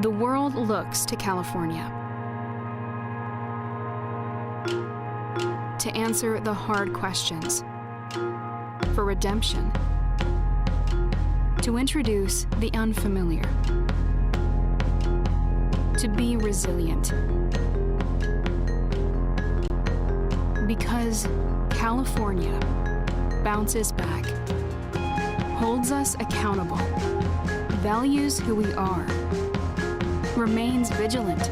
The world looks to California to answer the hard questions, for redemption, to introduce the unfamiliar, to be resilient. Because California bounces back, holds us accountable, values who we are, remains vigilant,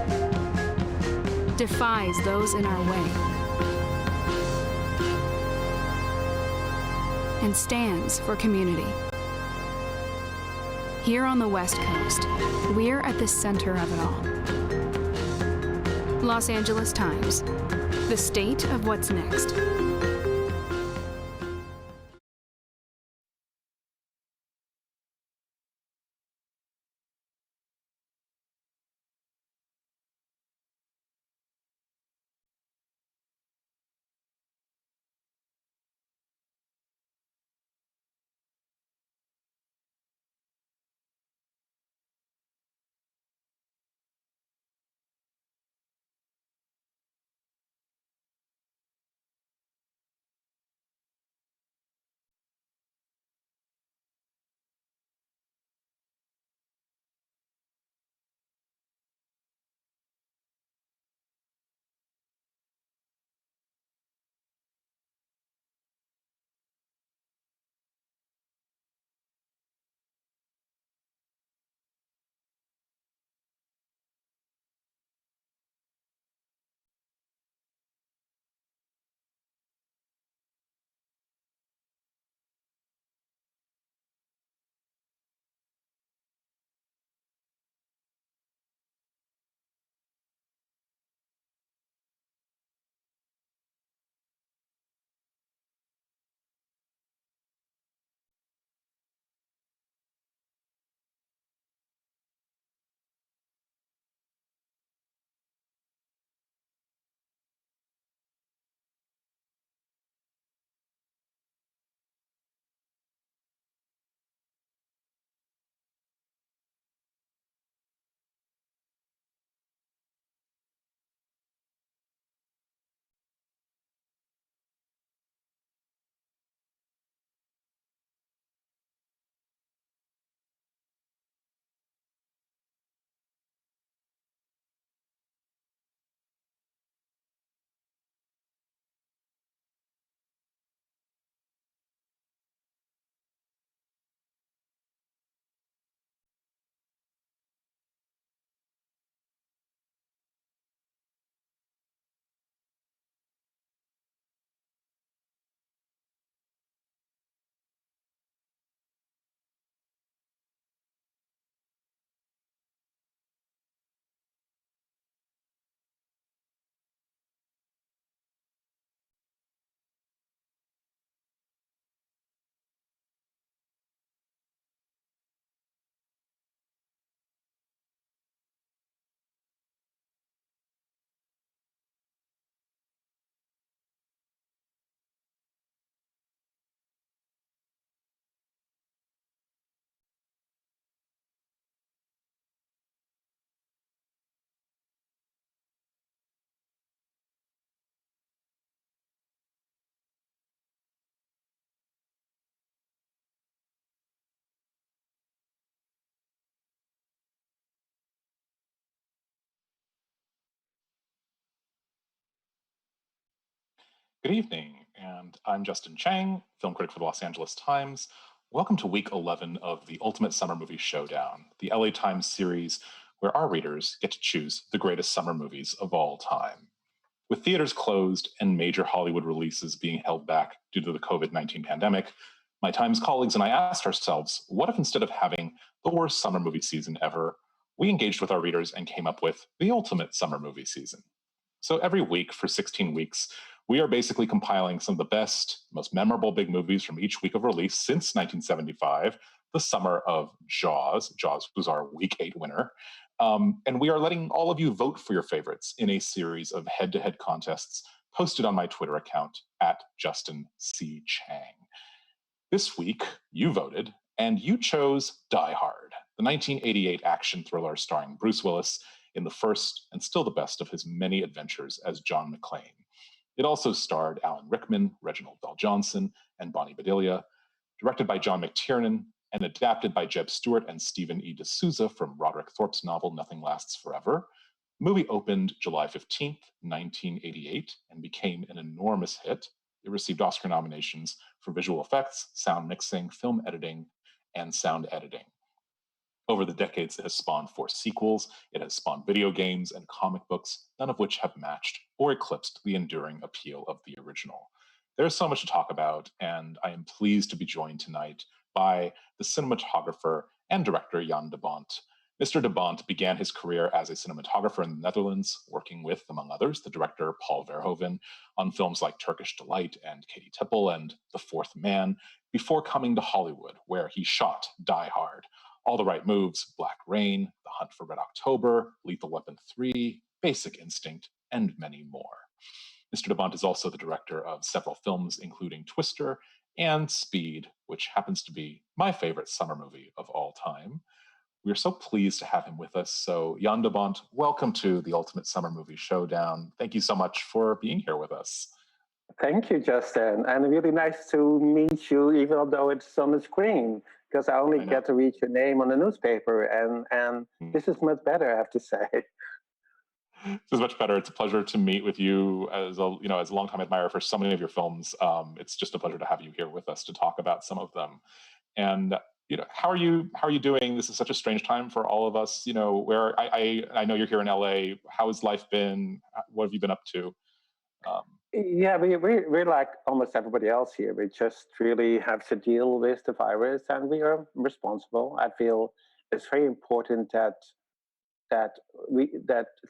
defies those in our way, and stands for community. Here on the West Coast, we're at the center of it all. Los Angeles Times, the state of what's next. Good evening, and I'm Justin Chang, film critic for the Los Angeles Times. Welcome to week 11 of the Ultimate Summer Movie Showdown, the LA Times series where our readers get to choose the greatest summer movies of all time. With theaters closed and major Hollywood releases being held back due to the COVID-19 pandemic, my Times colleagues and I asked ourselves, what if instead of having the worst summer movie season ever, we engaged with our readers and came up with the ultimate summer movie season? So every week for 16 weeks, we are basically compiling some of the best, most memorable big movies from each week of release since 1975, the summer of Jaws. Jaws was our week 8 winner. And we are letting all of you vote for your favorites in a series of head-to-head contests posted on my Twitter account at Justin C. Chang. This week, you voted, and you chose Die Hard. the 1988 action thriller starring Bruce Willis in the first and still the best of his many adventures as John McClane. It also starred Alan Rickman, Reginald Bell Johnson, and Bonnie Bedelia, directed by John McTiernan, and adapted by Jeb Stewart and Stephen E. D'Souza from Roderick Thorpe's novel Nothing Lasts Forever. The movie opened July 15th, 1988, and became an enormous hit. It received Oscar nominations for visual effects, sound mixing, film editing, and sound editing. Over the decades, it has spawned 4 sequels. It has spawned video games and comic books, none of which have matched or eclipsed the enduring appeal of the original. There's so much to talk about, and I am pleased to be joined tonight by the cinematographer and director Jan de Bont. Mr. de Bont began his career as a cinematographer in the Netherlands, working with, among others, the director Paul Verhoeven on films like Turkish Delight and Katie Tipple and The Fourth Man, before coming to Hollywood, where he shot Die Hard, All the Right Moves, Black Rain, The Hunt for Red October, Lethal Weapon 3, Basic Instinct, and many more. Mr. de Bont is also the director of several films, including Twister and Speed, which happens to be my favorite summer movie of all time. We are so pleased to have him with us. So, Jan de Bont, welcome to the Ultimate Summer Movie Showdown. Thank you so much for being here with us. Thank you, Justin. And really nice to meet you, even though it's on the screen, because I only get to read your name on the newspaper. And this is much better, I have to say. This is much better. It's a pleasure to meet with you as a longtime admirer for so many of your films. It's just a pleasure to have you here with us to talk about some of them. And how are you doing? This is such a strange time for all of us. Where I know you're here in LA. How has life been? What have you been up to? Yeah, we're like almost everybody else here. We just really have to deal with the virus, and we are responsible. I feel it's very important that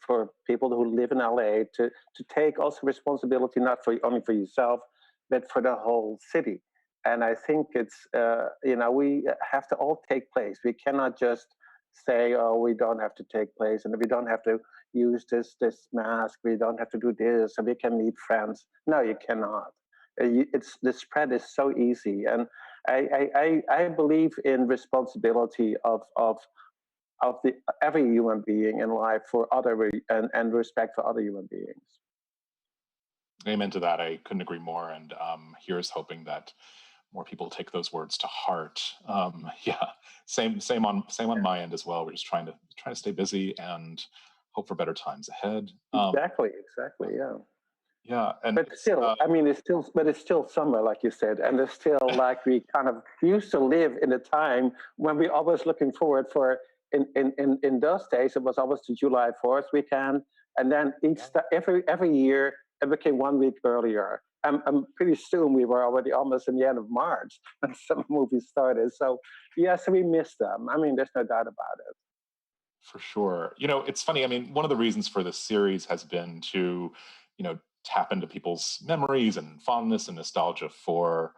for people who live in LA to take also responsibility, not only for yourself, but for the whole city. And I think it's we have to all take place. We cannot just say, oh, we don't have to take place, and we don't have to use this mask. We don't have to do this, and we can meet friends. No, you cannot. The spread is so easy, and I believe in responsibility of every human being in life for and respect for other human beings. Amen to that. I couldn't agree more. And here's hoping that more people take those words to heart. Same on my end as well. We're just trying to stay busy and hope for better times ahead. Exactly. Yeah. Yeah, but still, it's still summer, like you said, and it's still like we kind of used to live in a time when we always looking forward for. In those days, it was always the July 4th weekend, and then every year it became 1 week earlier. I'm pretty soon we were already almost in the end of March when some movies started. So yes, we missed them. There's no doubt about it. For sure. It's funny. One of the reasons for this series has been to, tap into people's memories and fondness and nostalgia for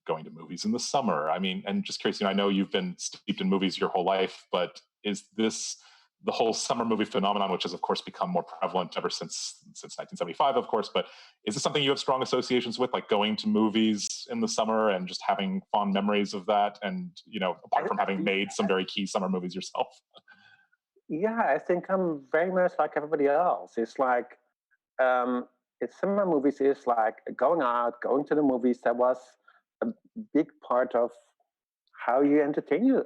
going to movies in the summer. And just curious, I know you've been steeped in movies your whole life, but is this the whole summer movie phenomenon, which has, of course, become more prevalent ever since 1975, of course, but is this something you have strong associations with, like going to movies in the summer and just having fond memories of that? And, apart from having made some very key summer movies yourself? Yeah, I think I'm very much like everybody else. It's like, summer movies is like going to the movies. That was a big part of how you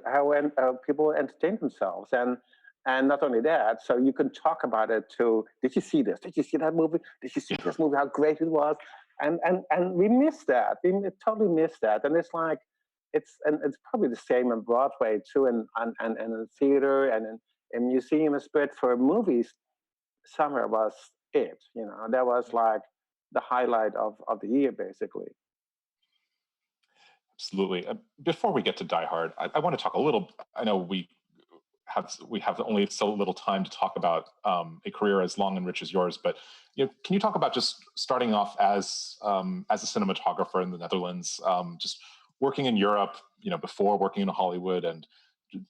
how people entertain themselves, and not only that, so you can talk about it too. Did you see this? Did you see that movie? Did you see this movie? How great it was! And we miss that. We totally miss that. And it's like it's probably the same in Broadway too, and in theater and in museums. But for movies, summer was it. That was like the highlight of the year, basically. Absolutely. Before we get to Die Hard, I want to talk a little. I know we have only so little time to talk about a career as long and rich as yours, but can you talk about just starting off as a cinematographer in the Netherlands, just working in Europe, before working in Hollywood, and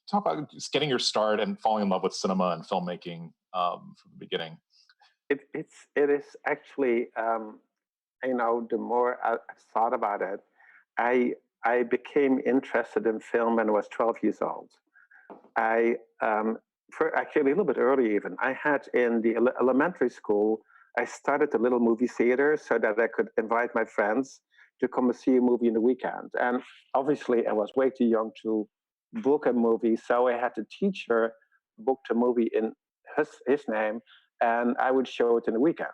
talk about just getting your start and falling in love with cinema and filmmaking from the beginning. It is actually the more I thought about it, I became interested in film when I was 12 years old. I, for actually a little bit early even, I had in the elementary school, I started a little movie theater so that I could invite my friends to come and see a movie in the weekend. And obviously, I was way too young to book a movie, so I had the teacher book a movie in his name, and I would show it in the weekend,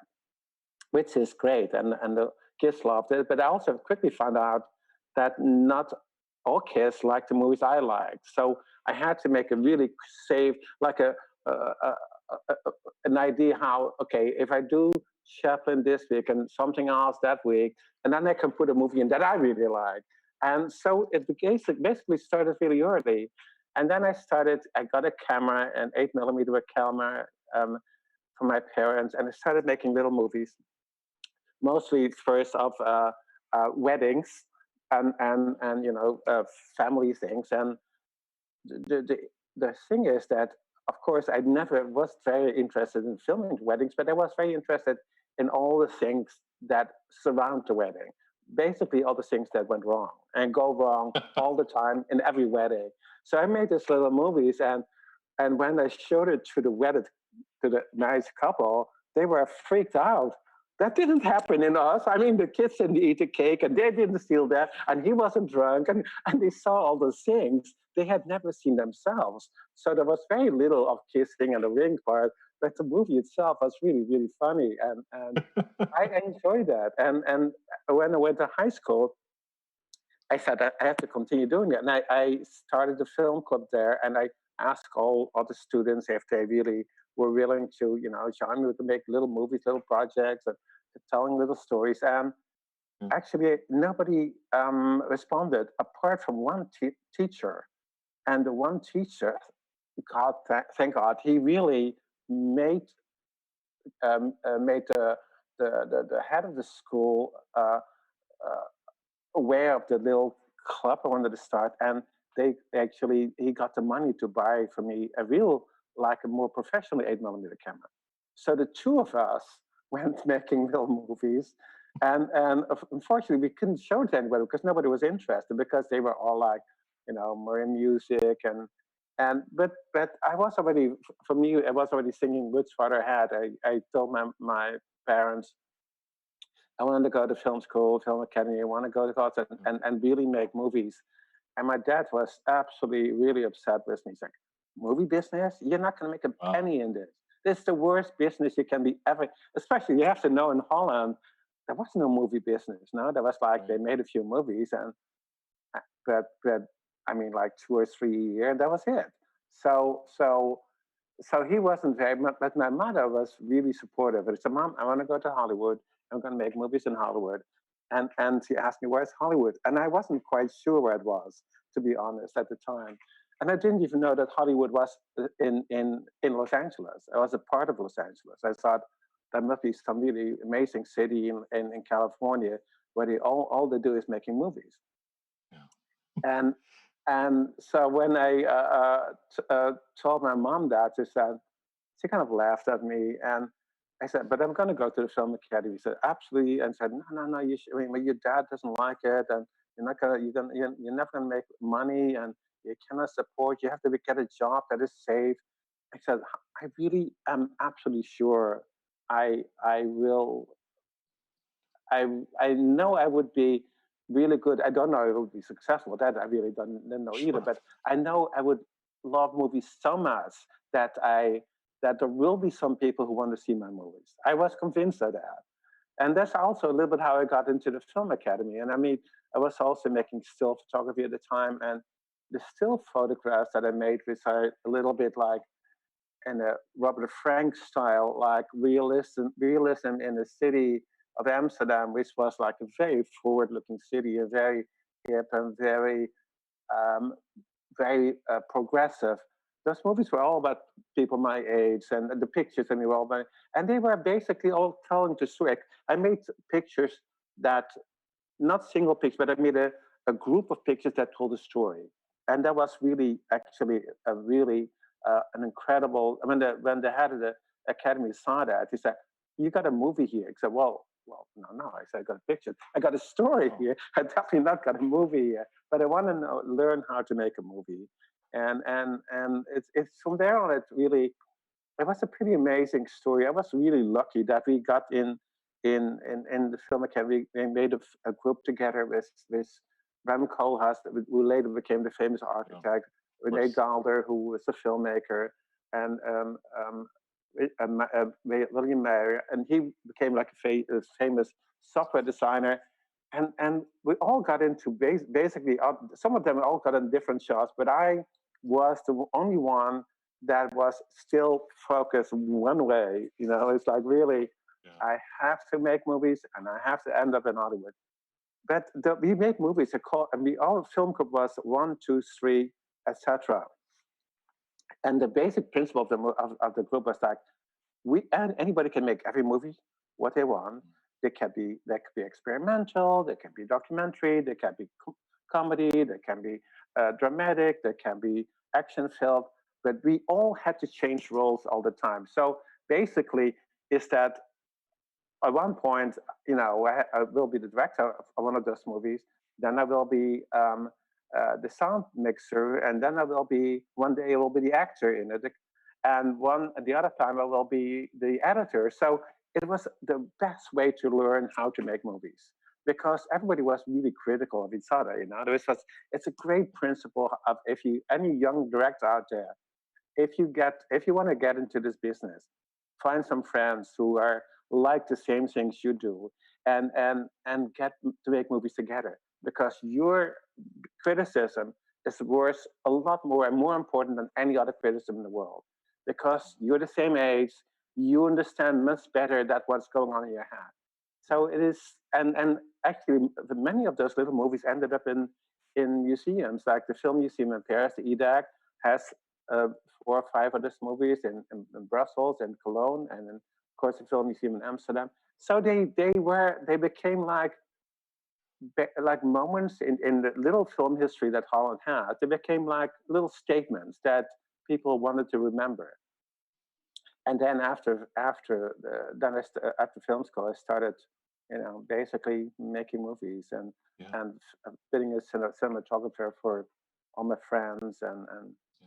which is great. And the kids loved it. But I also quickly found out that not all kids like the movies I liked. So I had to make a really safe, like an idea how, okay, if I do Chaplin this week and something else that week, and then I can put a movie in that I really like. And so it basically started really early. And then I got a camera, an 8 millimeter camera from my parents, and I started making little movies, mostly first of weddings and family things. And the, the the thing is that, of course, I never was very interested in filming weddings, but I was very interested in all the things that surround the wedding. Basically, all the things that went wrong and go wrong all the time in every wedding. So I made these little movies, and when I showed it to the nice couple, they were freaked out. That didn't happen in us. I mean, the kids didn't eat the cake and they didn't steal that, and he wasn't drunk, and they saw all those things they had never seen themselves. So there was very little of kissing and the ring part, but the movie itself was really, really funny. And I enjoyed that. And when I went to high school, I said I have to continue doing it. And I started the film club there, and I asked all other students if they really were willing to, join me to make little movies, little projects, and telling little stories. And Mm. actually, nobody responded apart from one teacher. And the one teacher, God, thank God, he really made made the head of the school uh, aware of the little club I wanted to start, and he got the money to buy for me a real, like a more professional 8 millimeter camera. So the two of us went making little movies, and unfortunately we couldn't show it to anybody because nobody was interested, because they were all like, more in music. But I was already, for me, I was already singing Which Father Had. I told my parents I wanted to go to film school, film academy. I want to go to college and really make movies. And my dad was absolutely really upset with me. He's like, movie business? You're not going to make a Wow. penny in this. This is the worst business you can be ever. Especially, you have to know, in Holland, there was no movie business. No, there was like, they made a few movies, and but I mean, like 2 or 3 years, and that was it. So he wasn't very much, but my mother was really supportive. And she said, Mom, I want to go to Hollywood. I'm going to make movies in Hollywood. And she asked me, where's Hollywood? And I wasn't quite sure where it was, to be honest, at the time. And I didn't even know that Hollywood was in Los Angeles. I was a part of Los Angeles. I thought there must be some really amazing city in California where all they do is making movies. Yeah. And and so when I told my mom that, she kind of laughed at me, and I said, "But I'm going to go to the film academy." She said, "Absolutely," and said, "No, no, no. You should, I mean, well, your dad doesn't like it, and you're never gonna make money, and you cannot support. You have to get a job that is safe." I said, "I really am absolutely sure I will I know I would be really good. I don't know if it would be successful. That I really don't know either. Sure. But I know I would love movies so much that there will be some people who want to see my movies. I was convinced of that, and that's also a little bit how I got into the film academy. And I mean, I was also making still photography at the time, and the still photographs that I made, which are a little bit like in a Robert Frank style, like realism in the city of Amsterdam, which was like a very forward-looking city, a very hip and um, very progressive. Those movies were all about people my age, and the pictures, and they were all about, and they were basically all telling the story. I made pictures that, not single pictures, but I made a group of pictures that told a story. And that was really actually a really an incredible. When the head of the academy saw that, he said, "You got a movie here." He said, "Well, no, no." I said, "I got a picture. I got a story Oh. here. I definitely not got a movie here, but I want to learn how to make a movie." And it's from there on it really it was a pretty amazing story. I was really lucky that we got in the film academy. We made a group together with Rem Koolhaas, who later became the famous Yeah, architect, of Renee course. Daalder, who was a filmmaker, and William Mayer, and he became like a famous software designer. And we all got into basically, some of them all got in different shots, but I was the only one that was still focused one way. You know, it's like really, Yeah. I have to make movies and I have to end up in Hollywood. But we made movies. And we all film group was one, two, three, etc. And the basic principle of the group was like and anybody can make every movie what they want. They could be experimental, they can be documentary, they can be comedy, they can be dramatic, they can be action film. But we all had to change roles all the time. So basically, is that at one point, you know, I will be the director of one of those movies. Then I will be the sound mixer, and then I will be one day I will be the actor in it, and the other time I will be the editor. So it was the best way to learn how to make movies because everybody was really critical of each other. You know, it's a great principle of if you any young director out there, if you want to get into this business, find some friends who are like the same things you do, and get to make movies together because your criticism is worth a lot more and more important than any other criticism in the world because you're the same age, you understand much better that what's going on in your head. So it is, and actually, many of those little movies ended up in museums, like the Film Museum in Paris, the EDAC, has uh, 4 or 5 of these movies in Brussels and Cologne, and of course the Film Museum in Amsterdam. So they became like moments in the little film history that Holland had. They became like little statements that people wanted to remember. And then after film school, I started, you know, basically making movies Yeah. and being a cinematographer for all my friends and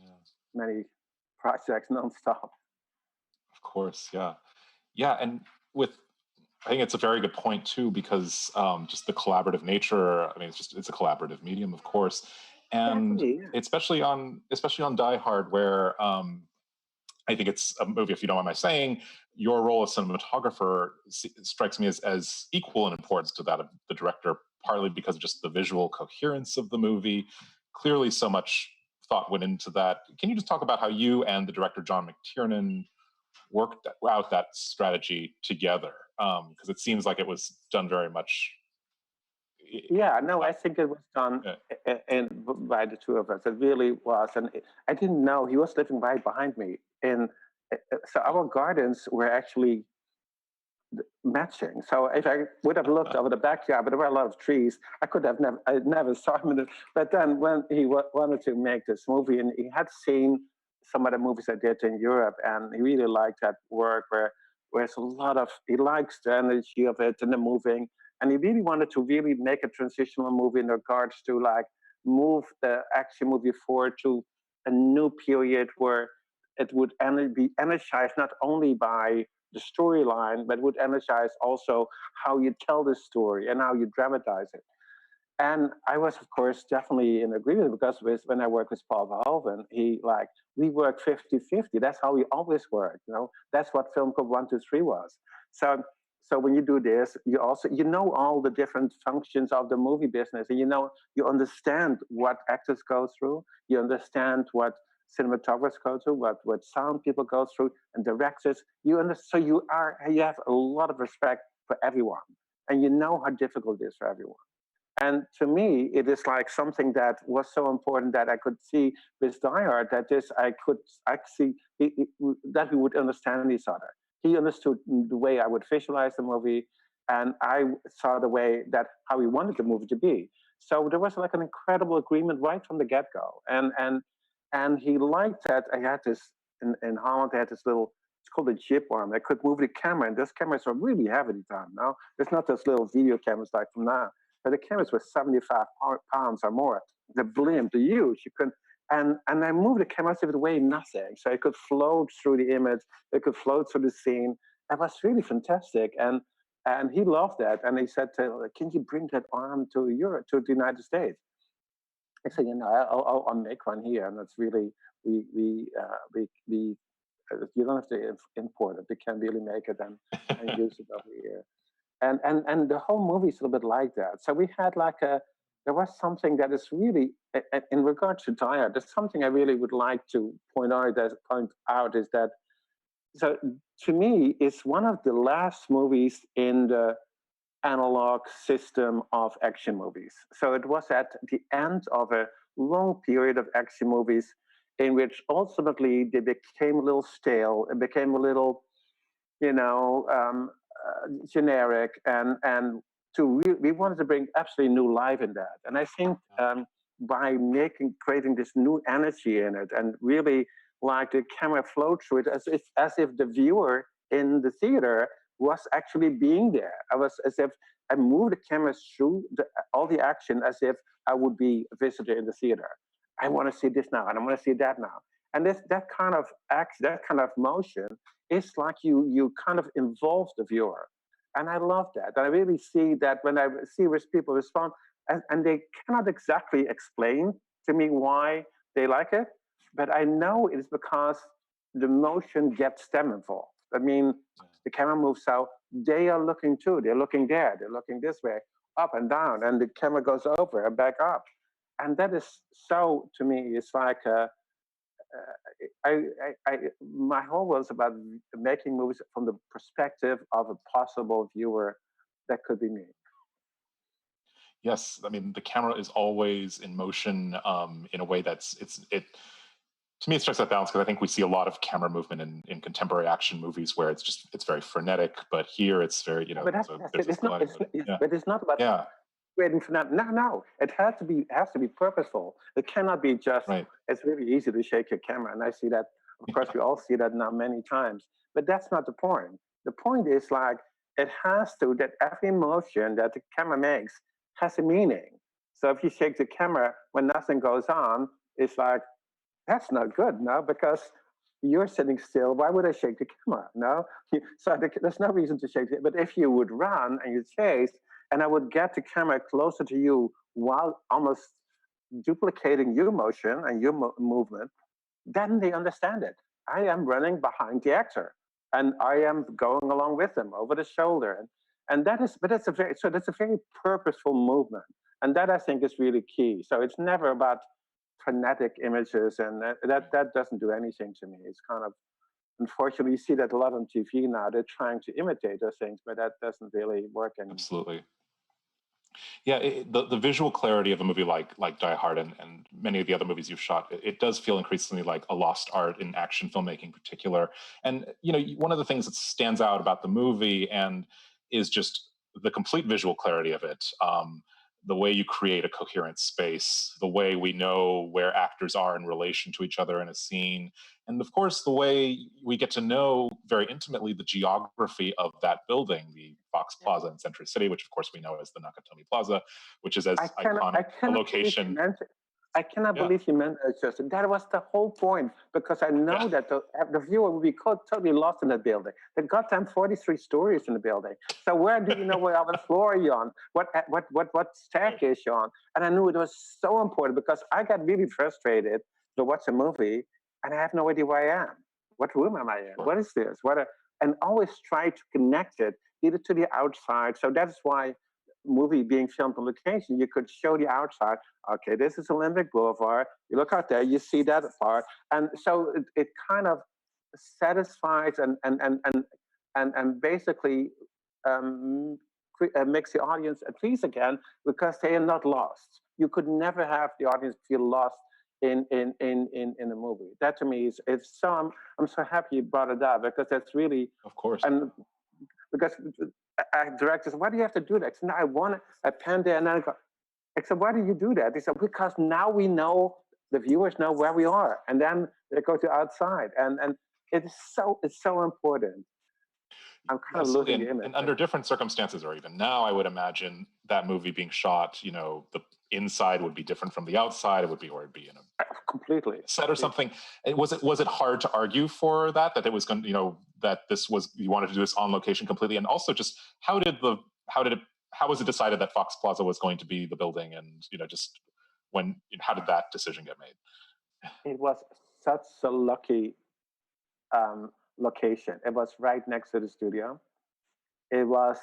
Yeah. many projects nonstop. Of course. Yeah. Yeah. And with I think it's a very good point too, because just the collaborative nature. I mean, it's a collaborative medium, of course, and Definitely, yeah. especially on Die Hard, where I think it's a movie. If you don't mind my saying, your role as cinematographer strikes me as equal in importance to that of the director, partly because of just the visual coherence of the movie. Clearly, so much thought went into that. Can you just talk about how you and the director John McTiernan worked out that strategy together? Because it seems like it was done very much. Yeah, no, Uh, I think it was done uh, by the two of us. It really was, and I didn't know he was living right behind me. And so our gardens were actually matching. So if I would have looked over the backyard, but there were a lot of trees, I never saw him. But then when he wanted to make this movie, and he had seen some of the movies I did in Europe, and he really liked that work where it's a lot of, he likes the energy of it and the moving, and he really wanted to really make a transitional movie in regards to like move the action movie forward to a new period where it would be energized not only by the storyline, but would energize also how you tell the story and how you dramatize it. And I was, of course, definitely in agreement because when I worked with Paul Verhoeven, we work 50-50. That's how we always work. You know, that's what Film Club 1, 2, 3 was. So, so when you do this, you know all the different functions of the movie business, and you understand what actors go through, you understand what cinematographers go through, what sound people go through, and directors. So you have a lot of respect for everyone, and you know how difficult it is for everyone. And to me, it is like something that was so important that I could see with Die Hard that I could actually that we would understand each other. He understood the way I would visualize the movie, and I saw the way that how he wanted the movie to be. So there was like an incredible agreement right from the get-go, and he liked that I had this in Holland. I had this little. It's called a jib arm. I could move the camera, and those cameras are really heavy time now. It's not those little video cameras like from now, but the cameras were 75 pounds or more. The blimp, the huge. and I moved the camera as if it weighed nothing, so it could float through the image, it could float through the scene. It was really fantastic, and he loved that. And he said, "Can you bring that arm to Europe, to the United States?" I said, I'll make one here, and it's really we you don't have to import it. We can really make it and use it over here. And the whole movie is a little bit like that. So we had like there was something that is really in regards to diet. There's something I really would like to point out is that, so to me, it's one of the last movies in the analog system of action movies. So it was at the end of a long period of action movies in which ultimately they became a little stale, it became a little, you know, generic, and we wanted to bring absolutely new life in that. And I think by creating this new energy in it, and really like the camera flowed through it as if the viewer in the theater was actually being there. I was as if I moved the camera through all the action as if I would be a visitor in the theater. I want to see this now, and I want to see that now. And that kind of act, that kind of motion, it's like you kind of involve the viewer, and I love that. And I really see that when I see which people respond, and they cannot exactly explain to me why they like it, but I know it's because the motion gets them involved. I mean, the camera moves out, they are looking too. They're looking there, they're looking this way, up and down, and the camera goes over and back up, and that is so, to me, it's like my whole world is about making movies from the perspective of a possible viewer that could be me. Yes, I mean the camera is always in motion in a way that's it. To me, it strikes that balance because I think we see a lot of camera movement in contemporary action movies where it's very frenetic, but here it's very But there's a it's not. glide, but yeah, But it's not about yeah, waiting for that. No, no. It has to be purposeful. It cannot be just. right, It's really easy to shake your camera, and I see that. Of course, we all see that now many times. But that's not the point. The point is like it has to, that every motion that the camera makes has a meaning. So if you shake the camera when nothing goes on, it's like that's not good, no, because you're sitting still. Why would I shake the camera? No, so there's no reason to shake it. But if you would run and you chase, and I would get the camera closer to you while almost duplicating your motion and your movement, then they understand it. I am running behind the actor, and I am going along with them over the shoulder, and that is, but that's a very purposeful movement, and that I think is really key. So it's never about frenetic images, and that doesn't do anything to me. It's kind of, unfortunately, you see that a lot on TV now. They're trying to imitate those things, but that doesn't really work anymore. absolutely. Yeah, the visual clarity of a movie like Die Hard and many of the other movies you've shot, it does feel increasingly like a lost art in action filmmaking in particular. And one of the things that stands out about the movie and is just the complete visual clarity of it. The way you create a coherent space, the way we know where actors are in relation to each other in a scene, and of course the way we get to know very intimately the geography of that building, the Fox Plaza in Century City, which of course we know as the Nakatomi Plaza, which is as iconic a location. I cannot Yeah, believe you meant it, Justin. That was the whole point, because I know yeah, that the viewer will be totally lost in the building. The goddamn 43 stories in the building. So where do you know what other floor you're on? What staircase you're on? And I knew it was so important because I got really frustrated to watch a movie and I have no idea where I am. What room am I in? sure. What is this? And always try to connect it either to the outside. So that's why movie being filmed on location, you could show the outside. Okay, this is Olympic Boulevard. You look out there, you see that part, and so it kind of satisfies and basically um, makes the audience at least again, because they are not lost. You could never have the audience feel lost in a movie. That to me is, it's so, I'm so happy you brought it up, because that's really, Of course. and because directors, why do you have to do that? I said, no, I want to, I pen there, and then I go, I said, why do you do that? He said, because now we know, the viewers know where we are, and then they go to outside, and it's so important. I'm kind of Absolutely, losing the image. and under different circumstances, or even now, I would imagine that movie being shot, the inside would be different from the outside. It would be, or it'd be in a completely. Set or something. Was it hard to argue for that it was going to, that this was, you wanted to do this on location completely? And also just how was it decided that Fox Plaza was going to be the building, and just how did that decision get made? It was such a lucky location. It was right next to the studio. It was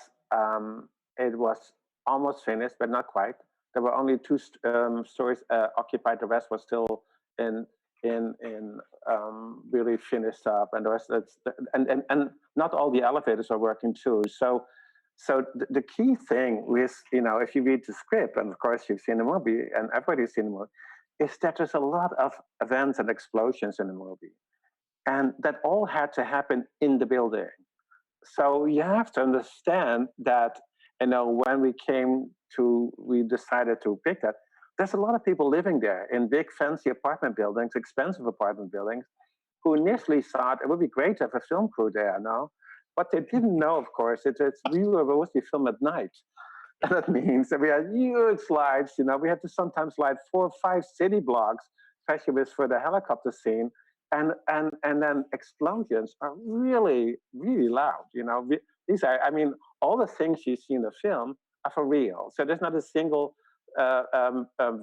almost finished, but not quite. There were only two stories occupied. The rest was still in really finished up, and the rest and not all the elevators are working too. So the key thing with if you read the script, and of course you've seen the movie, and everybody's seen the movie, is that there's a lot of events and explosions in the movie, and that all had to happen in the building. So you have to understand that when we decided to pick that, there's a lot of people living there in big fancy apartment buildings, expensive apartment buildings, who initially thought it would be great to have a film crew there. No, what they didn't know, of course, we were mostly film at night. And that means that we had huge slides. We had to sometimes light 4 or 5 city blocks, especially for the helicopter scene. And then explosions are really, really loud. These are, all the things you see in the film are for real. So there's not a single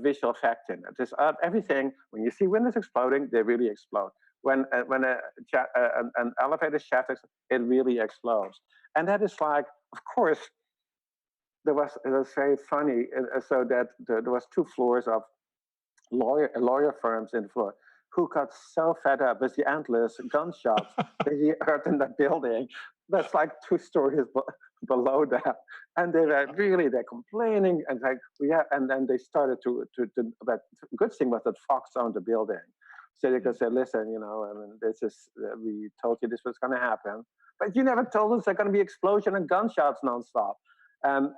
visual effect in it. There's everything. When you see windows exploding, they really explode. When an elevator shaft, it really explodes. And that is like, of course, it was very funny. So that there was 2 floors of lawyer firms in the floor, who got so fed up with the endless gunshots that he heard in the building. That's like 2 stories below that, and they're complaining, and and then they started to. But the good thing was that Fox owned the building, so they could say, "Listen, this is we told you this was going to happen, but you never told us there's going to be explosion and gunshots nonstop." And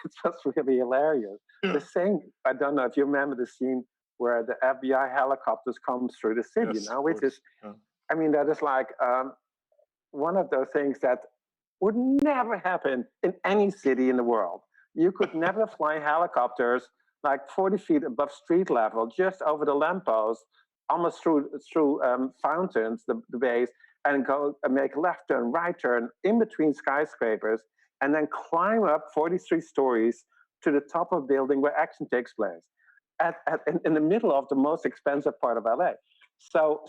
it's just really hilarious. Yeah. The same, I don't know if you remember the scene where the FBI helicopters come through the city, Yes, which is, that is like one of those things that would never happen in any city in the world. You could never fly helicopters like 40 feet above street level, just over the lamppost, almost through fountains, the bays, and go and make left turn, right turn, in between skyscrapers, and then climb up 43 stories to the top of a building where action takes place. In the middle of the most expensive part of LA. So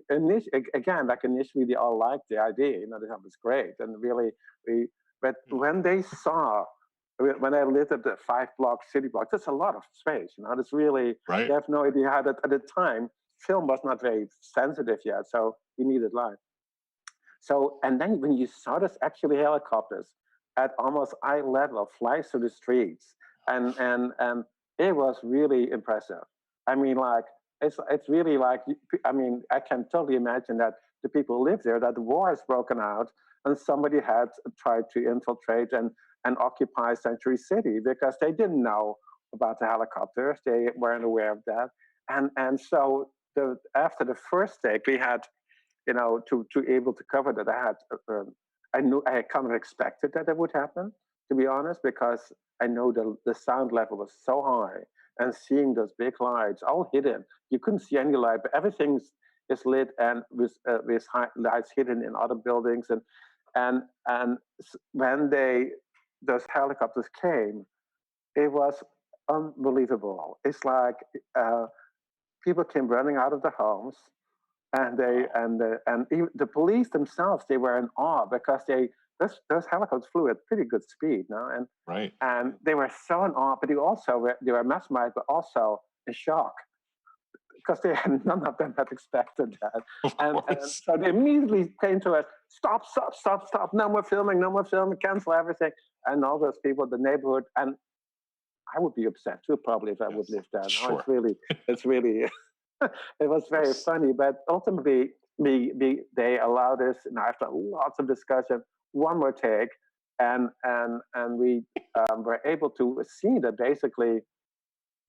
initially they all liked the idea, they thought it was great. And really, but when they saw, when I lived at the 5-block city block, that's a lot of space, it's really, right. You have no idea how that, at the time, film was not very sensitive yet, so you needed light. So, and then when you saw this actually helicopters at almost eye level fly through the streets, and it was really impressive. It's really like, I can totally imagine that the people who live there, that the war has broken out and somebody had tried to infiltrate and occupy Century City, because they didn't know about the helicopters. They weren't aware of that. And so after the first take, we had, to able to cover that, I had kind of expected that would happen, to be honest, because I know the sound level was so high, and seeing those big lights all hidden, you couldn't see any light, but everything is lit and with lights hidden in other buildings, and when those helicopters came, it was unbelievable. It's like people came running out of the homes, and even the police themselves, they were in awe, because those helicopters flew at pretty good speed, and right, and they were so in awe, but they were mesmerized, but also in shock, because none of them had expected that. And so they immediately came to us, stop, no more filming, cancel everything. And all those people, the neighborhood, and I would be upset too, probably, if I would live there. Sure. It's really, it was very funny, but ultimately, they allowed us, and after lots of discussion, one more take, and we were able to see that basically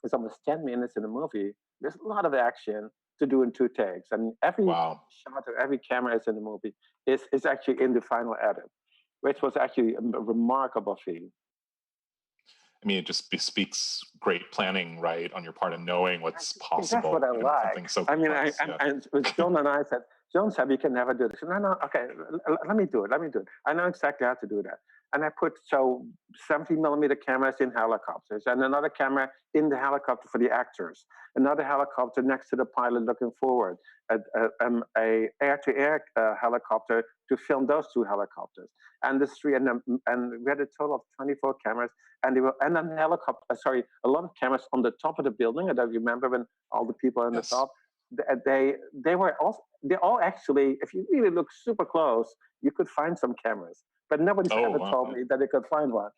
it's almost 10 minutes in the movie. There's a lot of action to do in 2 takes. Every shot or every camera is in the movie is actually in the final edit, which was actually a remarkable feat. I mean, it just bespeaks great planning, right, on your part and knowing what's That's what possible I in like. something so I mean, complex. Yeah. and John and I said, John said, we can never do this. No, okay, let me do it. Let me do it. I know exactly how to do that. And I put 70 millimeter cameras in helicopters and another camera in the helicopter for the actors, another helicopter next to the pilot looking forward, a air-to-air helicopter to film those two helicopters, and the three, and we had a total of 24 cameras, and they were, and then a lot of cameras on the top of the building. I don't remember when all the people on the Yes. top. They were all, they all actually, if you really look super close, you could find some cameras, but nobody's Oh, ever wow. told me that they could find one.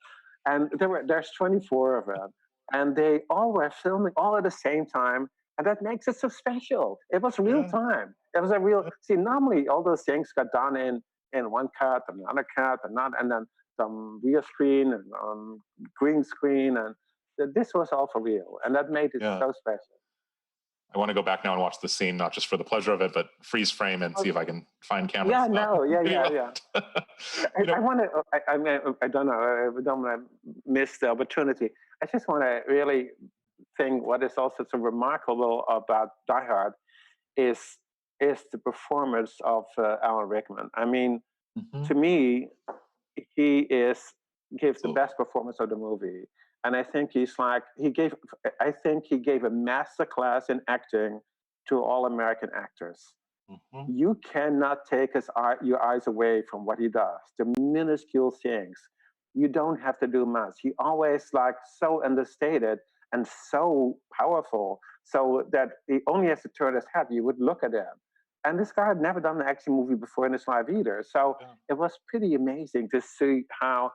And there's 24 of them, and they all were filming all at the same time, and that makes it so special. It was real Yeah. time. It was a real. See, normally all those things got done in one cut, another cut, and then some real screen and green screen, and this was all for real, and that made it Yeah. so special. I want to go back now and watch the scene, not just for the pleasure of it, but freeze frame and see if I can find cameras. Yeah, no, yeah. You know, I want to. I mean, I don't know. I don't want to miss the opportunity. I just want to really think what is also so remarkable about Die Hard is the performance of Alan Rickman. I mean, mhm, to me, he gives the absolutely. best performance of the movie, and I think he's like he gave. I think he gave a master class in acting to all American actors. Mhm. You cannot take your eyes away from what he does. The minuscule things. You don't have to do much. He always like so understated and so powerful, so that he only has to turn his head. You would look at him. And this guy had never done an action movie before in his life either. So Yeah. it was pretty amazing to see how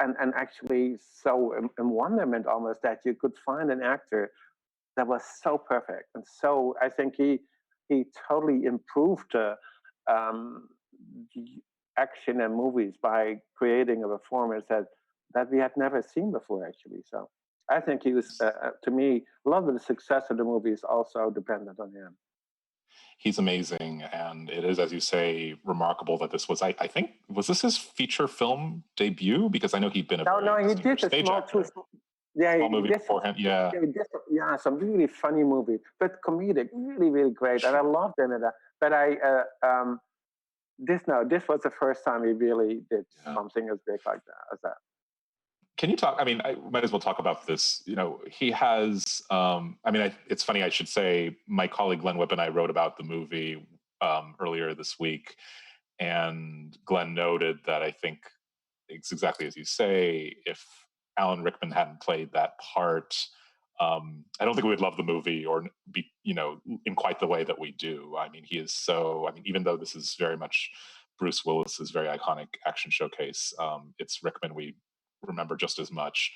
and actually so in wonderment almost that you could find an actor that was so perfect. And so I think he totally improved um, the action and movies by creating a performance that we had never seen before, actually. So I think he was, to me, a lot of the success of the movie is also dependent on him. He's amazing, and it is, as you say, remarkable that this was. I think was this his feature film debut? Because I know he'd been a No, very he distinguished did a stage small, actor. yeah, Small he movie did some, beforehand. Yeah. yeah, some really funny movie, but comedic, really, really great, and I loved him in that. But this was the first time he really did Yeah. something as big like that as that. Can you talk? I mean, I might as well talk about this. You know, he has. I mean, it's funny. I should say, my colleague Glenn Whipp and I wrote about the movie earlier this week, and Glenn noted that I think it's exactly as you say. If Alan Rickman hadn't played that part, I don't think we would love the movie or be, in quite the way that we do. I mean, he is so. I mean, even though this is very much Bruce Willis's very iconic action showcase, it's Rickman we remember just as much.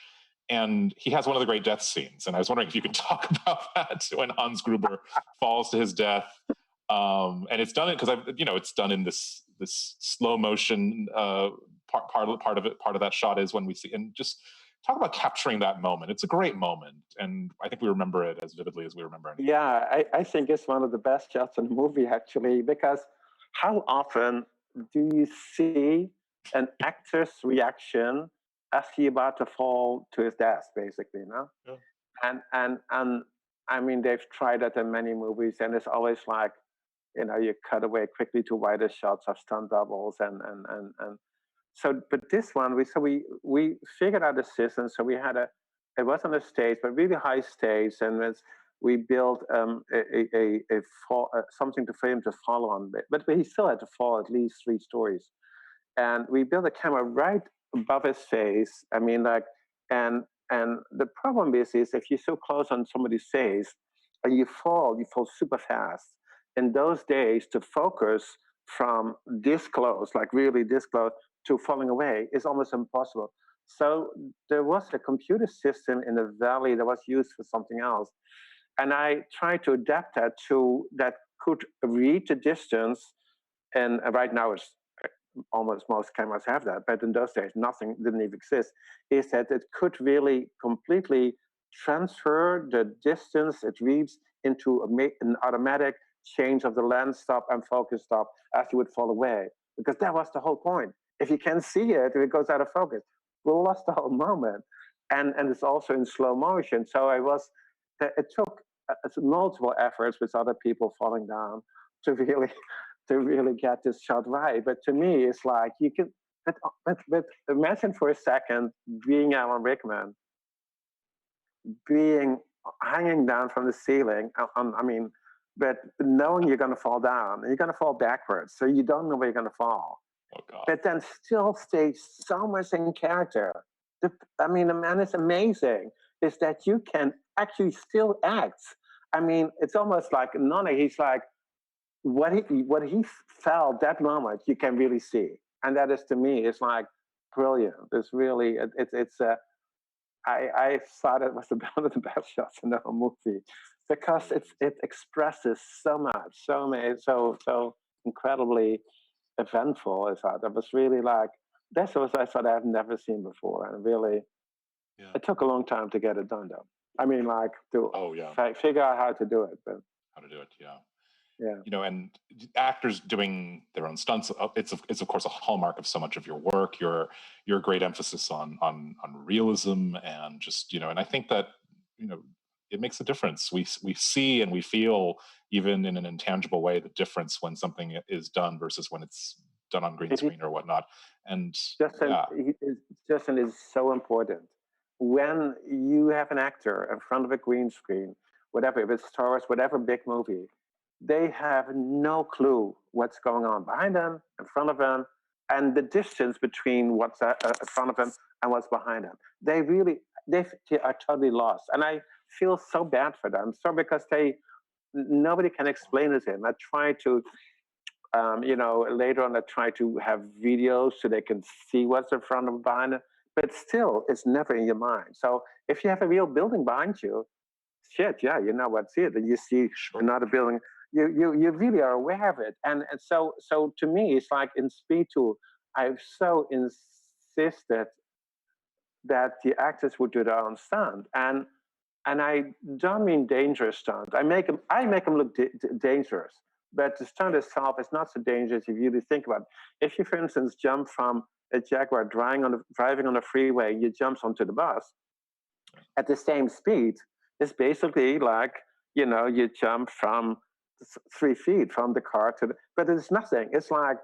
And he has one of the great death scenes. And I was wondering if you could talk about that when Hans Gruber falls to his death. And it's done because it's done in this slow motion part of it. Part of that shot is when we see, and just talk about capturing that moment. It's a great moment, and I think we remember it as vividly as we remember anything. Yeah, I think it's one of the best shots in the movie actually, because how often do you see an actor's reaction as he about to fall to his death, basically, you know? Yeah. And I mean they've tried that in many movies, and it's always like, you cut away quickly to wider shots of stunt doubles and so, but this one we figured out a system. So we had it wasn't a stage, but really high stage, and we built something for him to fall on, but he still had to fall at least 3 stories, and we built a camera right above his face. I mean, like, and the problem is if you're so close on somebody's face and you fall super fast. In those days, to focus from this close, like really this close, to falling away is almost impossible. So there was a computer system in the valley that was used for something else, and I tried to adapt that to that could read the distance. And right now it's almost most cameras have that, but in those days nothing didn't even exist. Is that it could really completely transfer the distance it reads into an automatic change of the lens stop and focus stop as you would fall away, because that was the whole point. If you can see it, it goes out of focus. we lost the whole moment. And it's also in slow motion. So it took multiple efforts with other people falling down to really to really get this shot right. But to me, it's like you can. But imagine for a second being Alan Rickman, being hanging down from the ceiling. I mean, but knowing you're going to fall down, you're going to fall backwards, so you don't know where you're going to fall. Oh God. But then still stay so much in character. I mean, the man is amazing. Is that you can actually still act. I mean, it's almost like Nonna. He's like what he felt that moment. You can really see, and that is to me, it's like brilliant. It's really it's I thought it was one of the best shots in the whole movie because it expresses so much, so many, so incredibly eventful. I thought that was really like that's what I thought I've never seen before, and really, Yeah. it took a long time to get it done, though. I mean, like to Oh yeah. figure out how to do it, but How to do it? Yeah. yeah, You know, and actors doing their own stunts, it's of course a hallmark of so much of your work, your great emphasis on realism, and just, you know, and I think that, you know, it makes a difference. We see and we feel, even in an intangible way, the difference when something is done versus when it's done on green it is screen or whatnot. And Justin. yeah. Justin is so important. When you have an actor in front of a green screen, whatever, if it's Star Wars, whatever big movie, they have no clue what's going on behind them, in front of them, and the distance between what's in front of them and what's behind them. They are totally lost, and I feel so bad for them. So because nobody can explain it to them. I try to later on I try to have videos so they can see what's in front of behind them. But still, it's never in your mind. So if you have a real building behind you, shit, yeah, you know what's it, and you see Sure. another building, you really are aware of it. And so to me, it's like in Speed 2, I've so insisted that the actors would do their own stunt, and I don't mean dangerous stunt. I make them look dangerous, but the stunt itself is not so dangerous if you really think about it. If you, for instance, jump from a Jaguar driving on a freeway, you jump onto the bus at the same speed, it's basically like you jump from 3 feet from the car but it's nothing. It's like,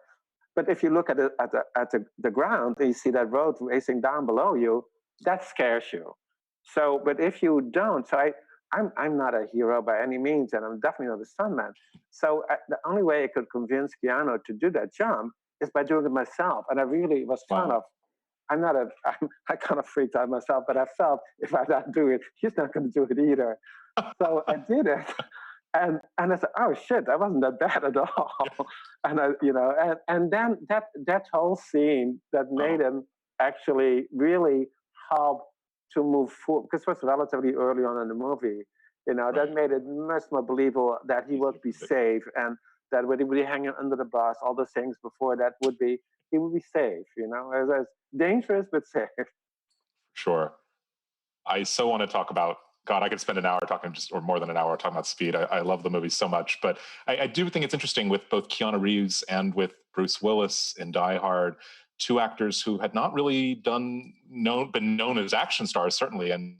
but if you look at the ground and you see that road racing down below you, that scares you. So, but if you don't, I'm not a hero by any means, and I'm definitely not a stuntman. So the only way I could convince Keanu to do that jump is by doing it myself. And I really was kind Wow. of, I'm not a, I kind of freaked out myself, but I felt if I don't do it, he's not going to do it either. So I did it, and I said, "Oh shit, that wasn't that bad at all." And and then that whole scene that made Wow. him actually really help to move forward because it was relatively early on in the movie. That Right. made it much more believable that he Easy would to be predict. safe, and that when he would be hanging under the bus, all the things before that he would be safe. As dangerous but safe. Sure. I so want to talk about, God, I could spend an hour talking, just, or more than an hour talking about Speed. I love the movie so much, but I do think it's interesting with both Keanu Reeves and with Bruce Willis in Die Hard, two actors who had not really been known as action stars, certainly, and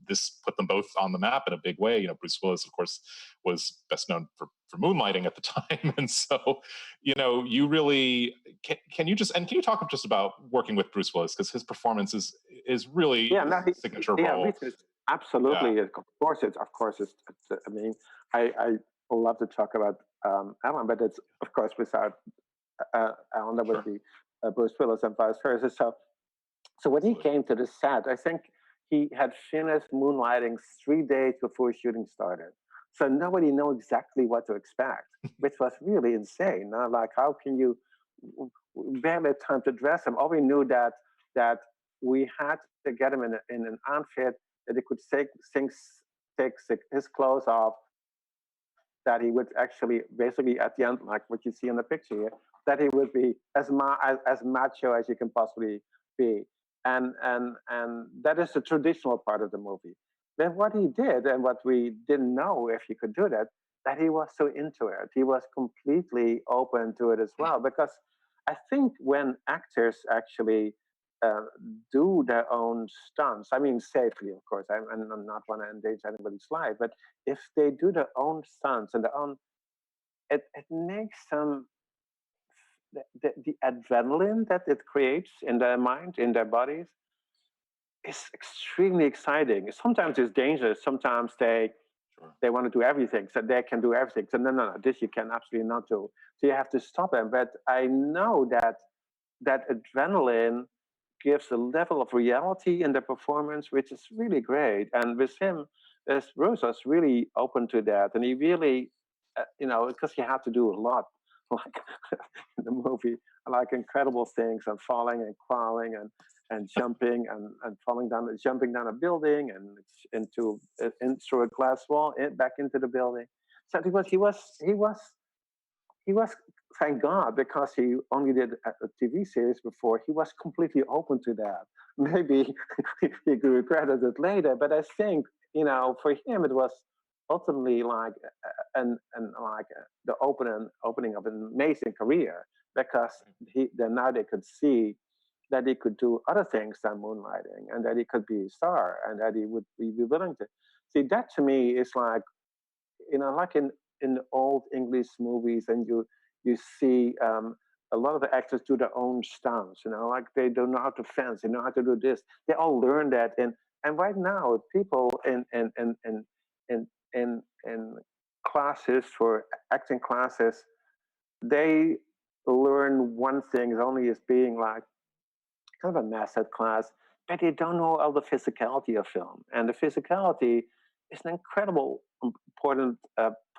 this put them both on the map in a big way. You know, Bruce Willis, of course, was best known for moonlighting at the time, and so, you know, you really can you talk just about working with Bruce Willis, because his performance is really Yeah, no, his signature yeah, role. Reese is Yeah, absolutely. Of course, I mean, I love to talk about Alan, but it's of course without Alan, that would sure, be Bruce Willis and vice versa. So when he absolutely. came to the set, I think he had finished moonlighting 3 days before shooting started. So nobody knew exactly what to expect, which was really insane. Like, how can you barely had time to dress him? All we knew that we had to get him in an outfit that he could take his clothes off, that he would actually basically at the end, like what you see in the picture here, that he would be as macho as you can possibly be, and that is the traditional part of the movie. Then what he did, and what we didn't know if he could do that he was so into it. He was completely open to it as well, because I think when actors actually uh, do their own stunts. I mean, safely, of course. I'm not want to endanger anybody's life, but if they do their own stunts and their own, it makes them the adrenaline that it creates in their mind, in their bodies, is extremely exciting. Sometimes it's dangerous. Sometimes Sure. they want to do everything, so they can do everything. So no, this you can absolutely not do. So you have to stop them. But I know that that adrenaline gives a level of reality in the performance, which is really great. And with him, Bruce was really open to that, and he really, because he had to do a lot, like in the movie, like incredible things, and falling and crawling and jumping and falling down, jumping down a building and in through a glass wall, back into the building. So he was thank God, because he only did a TV series before, he was completely open to that. Maybe he regretted it later, but I think, for him it was ultimately like and like the opening of an amazing career, because then now they could see that he could do other things than moonlighting, and that he could be a star, and that he would be willing to see. That to me is like, like in old English movies, and you see a lot of the actors do their own stunts. Like they don't know how to fence, they know how to do this. They all learn that, and right now people in classes for acting classes, they learn one thing only as being like kind of a method class, but they don't know all the physicality of film. And the physicality is an incredible important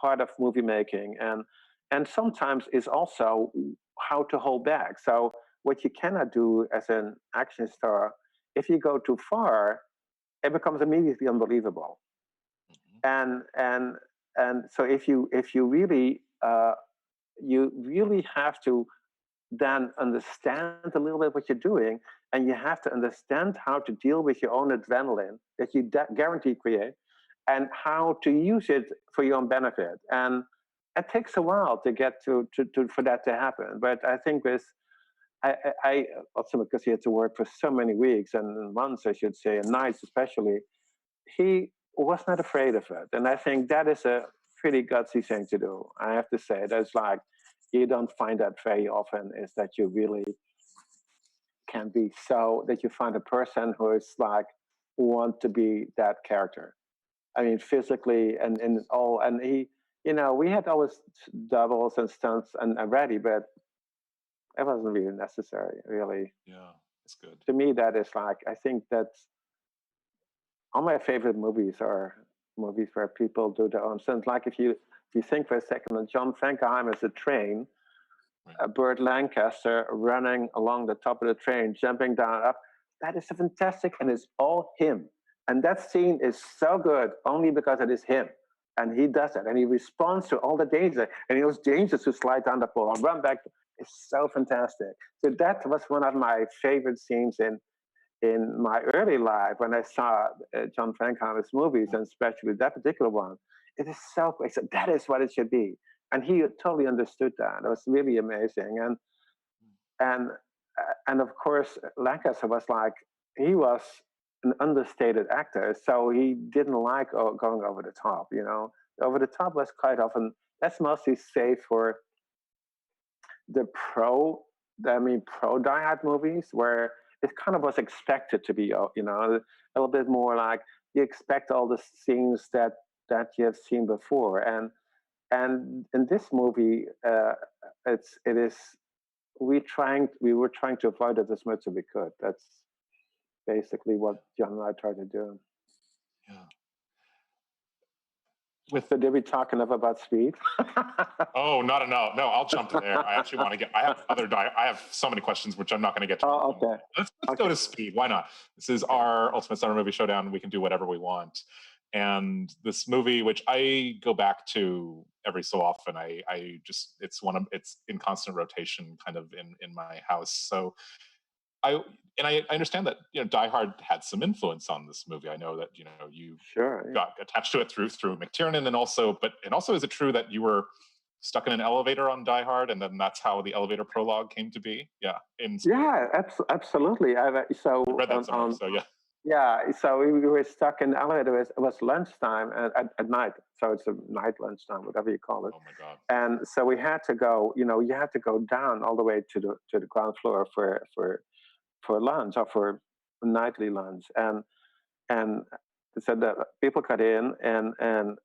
part of movie making, and sometimes is also how to hold back. So what you cannot do as an action star, if you go too far, it becomes immediately unbelievable. Mhm. And so if you really have to then understand a little bit what you're doing, and you have to understand how to deal with your own adrenaline that you guarantee create, and how to use it for your own benefit. And it takes a while to get to for that to happen. But I think with I also, because he had to work for so many weeks and months, I should say, and nights especially, he was not afraid of it. And I think that is a pretty gutsy thing to do. I have to say, that's like, you don't find that very often, is that you really can be so that you find a person who is like want to be that character. I mean, physically and all. And he, we had always doubles and stunts and ready, but it wasn't really necessary, really. Yeah, it's good. To me, that is like, I think that's all my favorite movies are movies where people do their own stunts. Like if you think for a second of John Frankenheimer's A Train, Right. Burt Lancaster running along the top of the train, jumping down up. That is fantastic, and it's all him. And that scene is so good only because it is him. And he does it, and he responds to all the danger. And he was dangerous to slide down the pole and run back. It's so fantastic. So that was one of my favorite scenes in my early life when I saw John Frankenheimer's movies, and especially that particular one. It is so great. So that is what it should be, and he totally understood that. It was really amazing, and and of course Lancaster was like, he was an understated actor, so he didn't like going over the top. Over the top was quite often, that's mostly safe for the pro Die Hard movies, where it kind of was expected to be, a little bit more like, you expect all the scenes that you have seen before, and in this movie, it is we were trying to avoid it as much as we could. That's basically what John and I tried to do. Yeah. With So did we talk enough about speed? Oh, not enough. No, I'll jump in there. I actually want to get. I have so many questions, which I'm not going to get to. Oh, okay. Let's go to speed. Why not? This is our Ultimate Summer Movie Showdown. We can do whatever we want. And this movie, which I go back to every so often, I just it's in constant rotation, kind of in my house. So I understand that Die Hard had some influence on this movie. I know that you Sure. Yeah. got attached to it through McTiernan, and also is it true that you were stuck in an elevator on Die Hard, and then that's how the elevator prologue came to be. Yeah, absolutely. I read that somewhere. So yeah. Yeah, so we were stuck in the elevator. It was lunchtime at night, so it's a night lunchtime, whatever you call it. Oh my God! And so we had to go. You had to go down all the way to the ground floor for lunch, or for nightly lunch, and so the people got in, and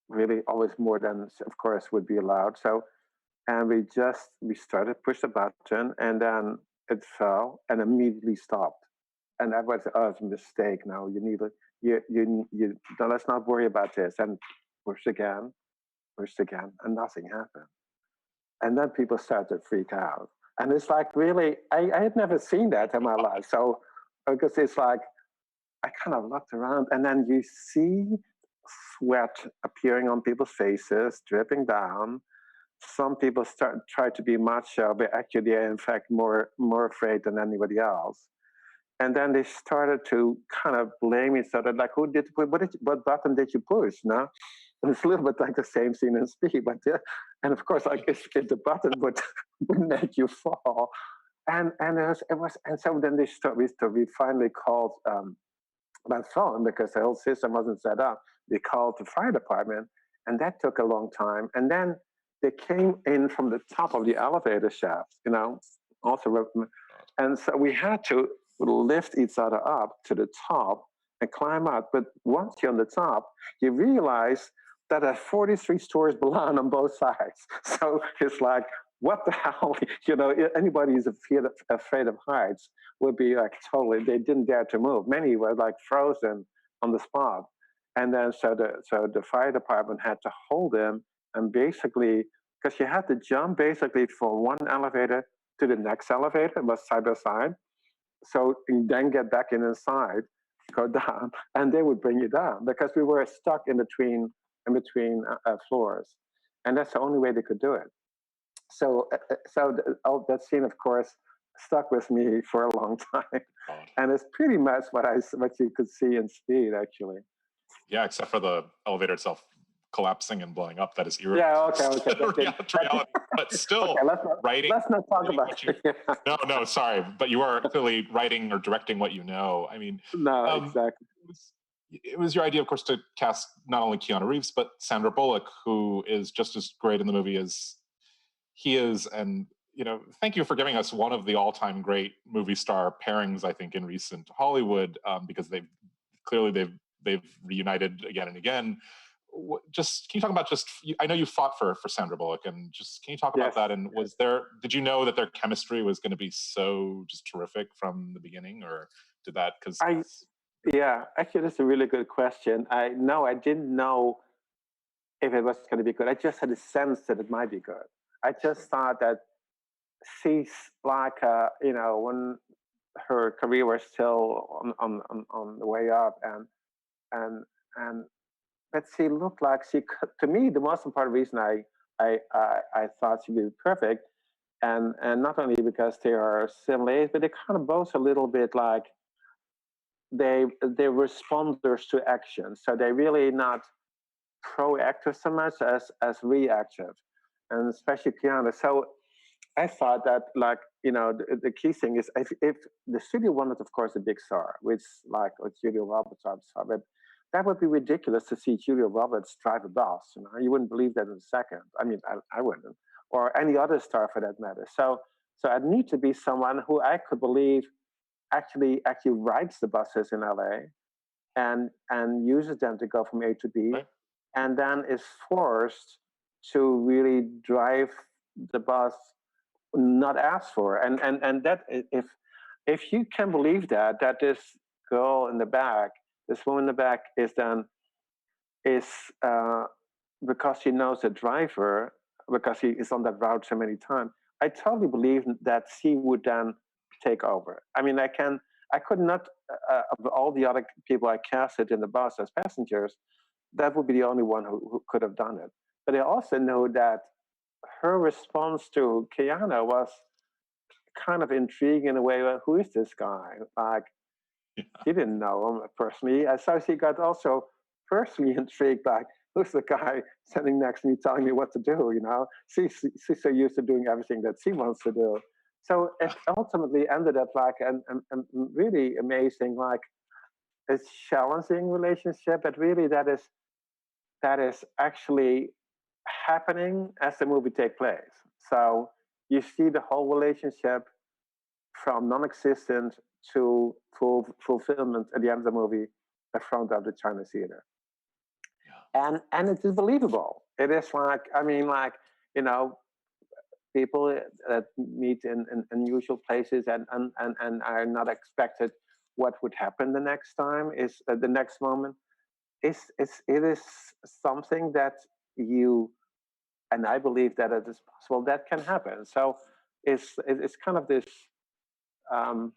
really always more than, of course, would be allowed. So, and we started, push the button, and then it fell and immediately stopped. And that was a mistake. Now you need to, no, let's not worry about this. And pushed again, and nothing happened. And then people started to freak out. And it's like, really, I had never seen that in my life. So, because it's like, I kind of looked around, and then you see sweat appearing on people's faces, dripping down. Some people try to be macho, but actually they're in fact more afraid than anybody else. And then they started to kind of blame each other, like, who did what button did you push? No, and it's a little bit like the same scene in Speed, but and of course, like, if the button would make you fall, and it was, and so then we finally called that phone, because the whole system wasn't set up. We called the fire department, and that took a long time. And then they came in from the top of the elevator shaft, also, and so we had to lift each other up to the top and climb out. But once you're on the top, you realize that there are 43 stories below on both sides. So it's like, what the hell? Anybody who's afraid of heights would be like totally, they didn't dare to move. Many were like frozen on the spot. And then so the fire department had to hold them, and basically, because you had to jump basically from one elevator to the next elevator, it was side by side. So you then get back inside, go down, and they would bring you down, because we were stuck in between floors, and that's the only way they could do it. So that scene, of course, stuck with me for a long time, and it's pretty much what you could see in Speed, actually. Yeah, except for the elevator itself collapsing and blowing up. That is irreversible. Okay. reality. But still, okay, writing. Let's not talk about it. No, sorry. But you are clearly writing or directing what you know. I mean, no, exactly. It was your idea, of course, to cast not only Keanu Reeves, but Sandra Bullock, who is just as great in the movie as he is. And, thank you for giving us one of the all-time great movie star pairings, I think, in recent Hollywood, because they've reunited again and again. Just can you talk about I know you fought for Sandra Bullock, and just can you talk about that? And did you know that their chemistry was going to be so just terrific from the beginning, or did that? Yeah, actually, that's a really good question. I didn't know if it was going to be good. I just had a sense that it might be good. I just thought that she's like, when her career was still on the way up, and but she looked like she could, to me, the most important reason I thought she'd be perfect, and not only because they are similar age, but they kind of both a little bit like, they're responders to action. So they're really not proactive so much as reactive, and especially Keanu. So I thought that, like, the key thing is, if the studio wanted, of course, a big star, which like Julia Roberts, but that would be ridiculous to see Julia Roberts drive a bus. You wouldn't believe that in a second. I mean, I wouldn't, or any other star for that matter. So I'd need to be someone who I could believe actually rides the buses in LA, and uses them to go from A to B, right, and then is forced to really drive the bus not asked for. And that, if you can believe that this girl in the back, this woman in the back, is because she knows the driver, because he is on that route so many times, I totally believe that she would then take over. I mean, I could not, of all the other people I casted in the bus as passengers, that would be the only one who could have done it. But I also know that her response to Keanu was kind of intriguing in a way. Well, who is this guy? Like, she didn't know him personally. So she got also personally intrigued, like, who's the guy standing next to me telling me what to do? She's so used to doing everything that she wants to do. So it ultimately ended up like an really amazing, like a challenging relationship, but really that is actually happening as the movie takes place. So you see the whole relationship from non-existent to full fulfillment at the end of the movie in front of the China theater. And it is believable. It is like, I mean, like, you know, people that meet in unusual places and are not expected what would happen the next time is the next moment it is something that you and I believe that it is possible that can happen. So it's kind of this um,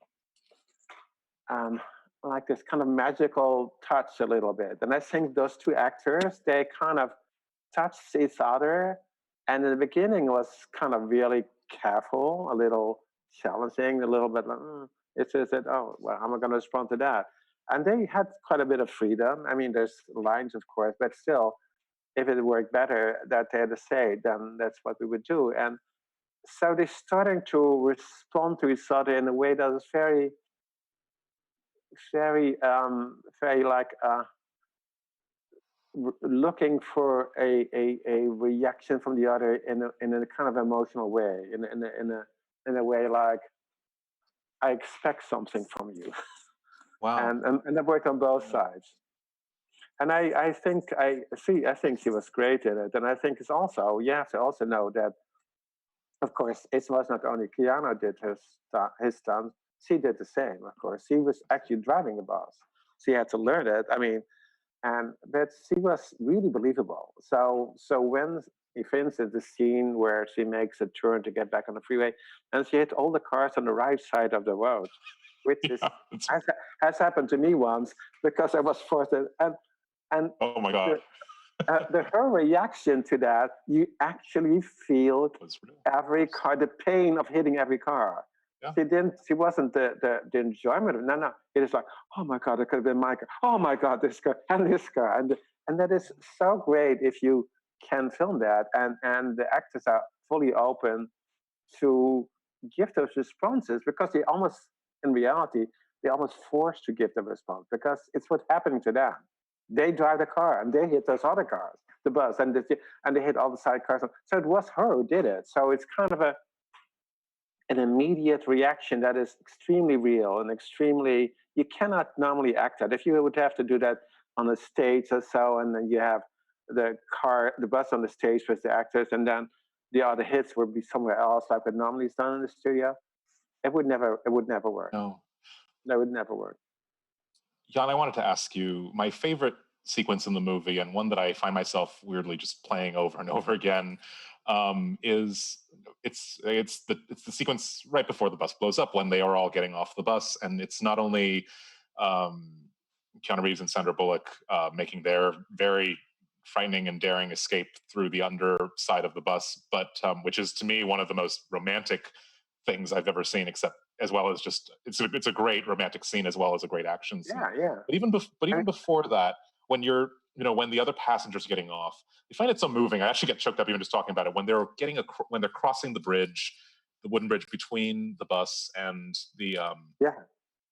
um, like this kind of magical touch a little bit. And I think those two actors, they kind of touched each other. And in the beginning, it was kind of really careful, a little challenging, a little bit like, is it, oh, well, how am I going to respond to that? And they had quite a bit of freedom. I mean, there's lines, of course, but still, if it worked better that they had to say, then that's what we would do. And so they're starting to respond to each other in a way that is very like looking for a reaction from the other in a kind of emotional way, in a way like I expect something from you, Wow. and that worked on both sides. And I think she was great in it, and I think it's also you have to also know that of course it was not only Keanu did his stunts, she did the same. Of course, she was actually driving the bus. She had to learn it. I mean, but she was really believable. So when, for instance, the scene where she makes a turn to get back on the freeway, and she hit all the cars on the right side of the road, which is Yeah, has, has happened to me once because I was forced to, and oh my God. the, her reaction to that, you actually feel It was real. every car, the pain of hitting every car. Yeah. She wasn't the enjoyment of it. No. It is like, oh my God, it could have been my car. Oh my God, this car and this car. And that is so great if you can film that. And the actors are fully open to give those responses because they almost, in reality, they're almost forced to give the response because it's what's happening to them. They drive the car and they hit those other cars, the bus, and they hit all the side cars. So it was her who did it. So it's kind of an immediate reaction that is extremely real and extremely, you cannot normally act that. If you would have to do that on a stage or so, and then you have the bus on the stage with the actors, and then the other hits would be somewhere else, like it normally is done in the studio, it would never work. No. That would never work. Jan, I wanted to ask you my favorite sequence in the movie, and one that I find myself weirdly just playing over and over again, is it's the sequence right before the bus blows up when they are all getting off the bus, and it's not only um, Keanu Reeves and Sandra Bullock making their very frightening and daring escape through the underside of the bus, but which is to me one of the most romantic things I've ever seen, except as well as just it's a great romantic scene as well as a great action scene. Yeah, yeah. But I, even before that, when you're when the other passengers are getting off, you find it so moving. I actually get choked up even just talking about it. When they're crossing the bridge, the wooden bridge between the bus and yeah. the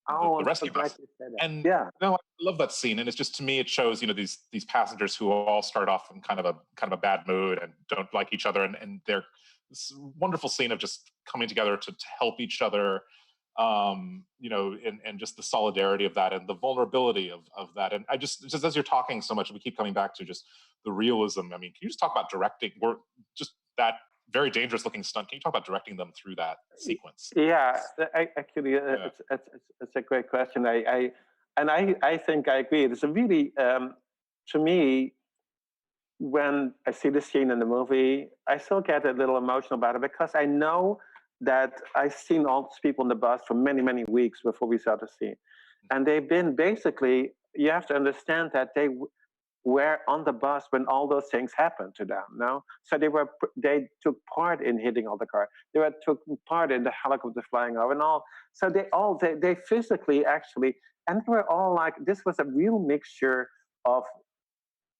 Oh, I'm so rescue glad bus. you said that. And Yeah, I love that scene, and it's just to me, it shows these passengers who all start off in kind of a bad mood and don't like each other, and they're this wonderful scene of just coming together to help each other, and just the solidarity of that and the vulnerability of that. And I just as you're talking so much, we keep coming back to just the realism. I mean, can you just talk about directing or just that very dangerous looking stunt? Can you talk about directing them through that sequence? yeah. Actually, Yeah. it's a great question. I think I agree. It's a really, to me, when I see the scene in the movie, I still get a little emotional about it because I know that I've seen all these people in the bus for many, many weeks before we saw the scene. And they've been basically, you have to understand that were on the bus when all those things happened to them. No, so they took part in hitting all the car. Took part in the helicopter flying over and all. So they physically actually, and they were all like, this was a real mixture of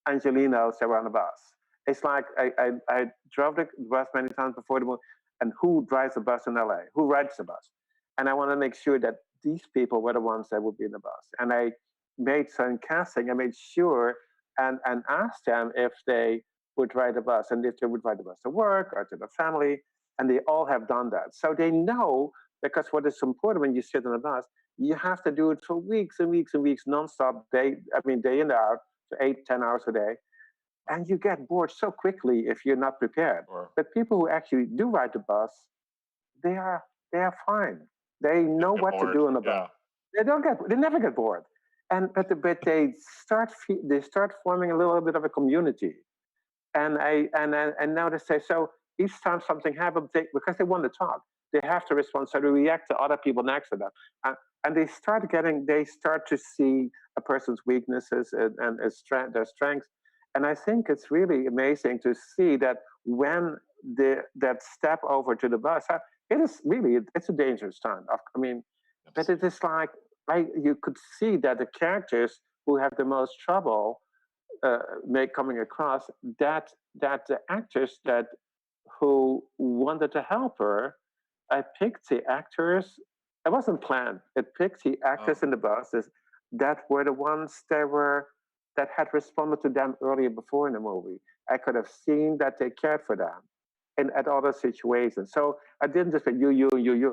Angelinos that were on the bus. It's like I drove the bus many times before the movie, and who drives the bus in LA? Who rides the bus? And I want to make sure that these people were the ones that would be in the bus. And I made some casting. I made sure and asked them if they would ride the bus and if they would ride the bus to work or to the family. And they all have done that. So they know, because what is important when you sit on a bus, you have to do it for weeks and weeks and weeks nonstop, day in and out, for 8, 10 hours a day. And you get bored so quickly if you're not prepared. Or But people who actually do ride the bus, they are they are fine. They know get what to bored. do on the bus. Yeah. They never get bored. But they start forming a little bit of a community. And now they say, so each time something happens, because they want to talk, they have to respond, so they react to other people next to them. And they start to see a person's weaknesses and their strengths. And I think it's really amazing to see that when that step over to the bus, it's a dangerous time. I mean, but it is like, you could see that the characters who have the most trouble make coming across, that the actors that who wanted to help her, I picked the actors. It wasn't planned. It picked the actors Oh, in the buses that were the ones that had responded to them earlier before in the movie. I could have seen that they cared for them in at other situations. So I didn't just say you.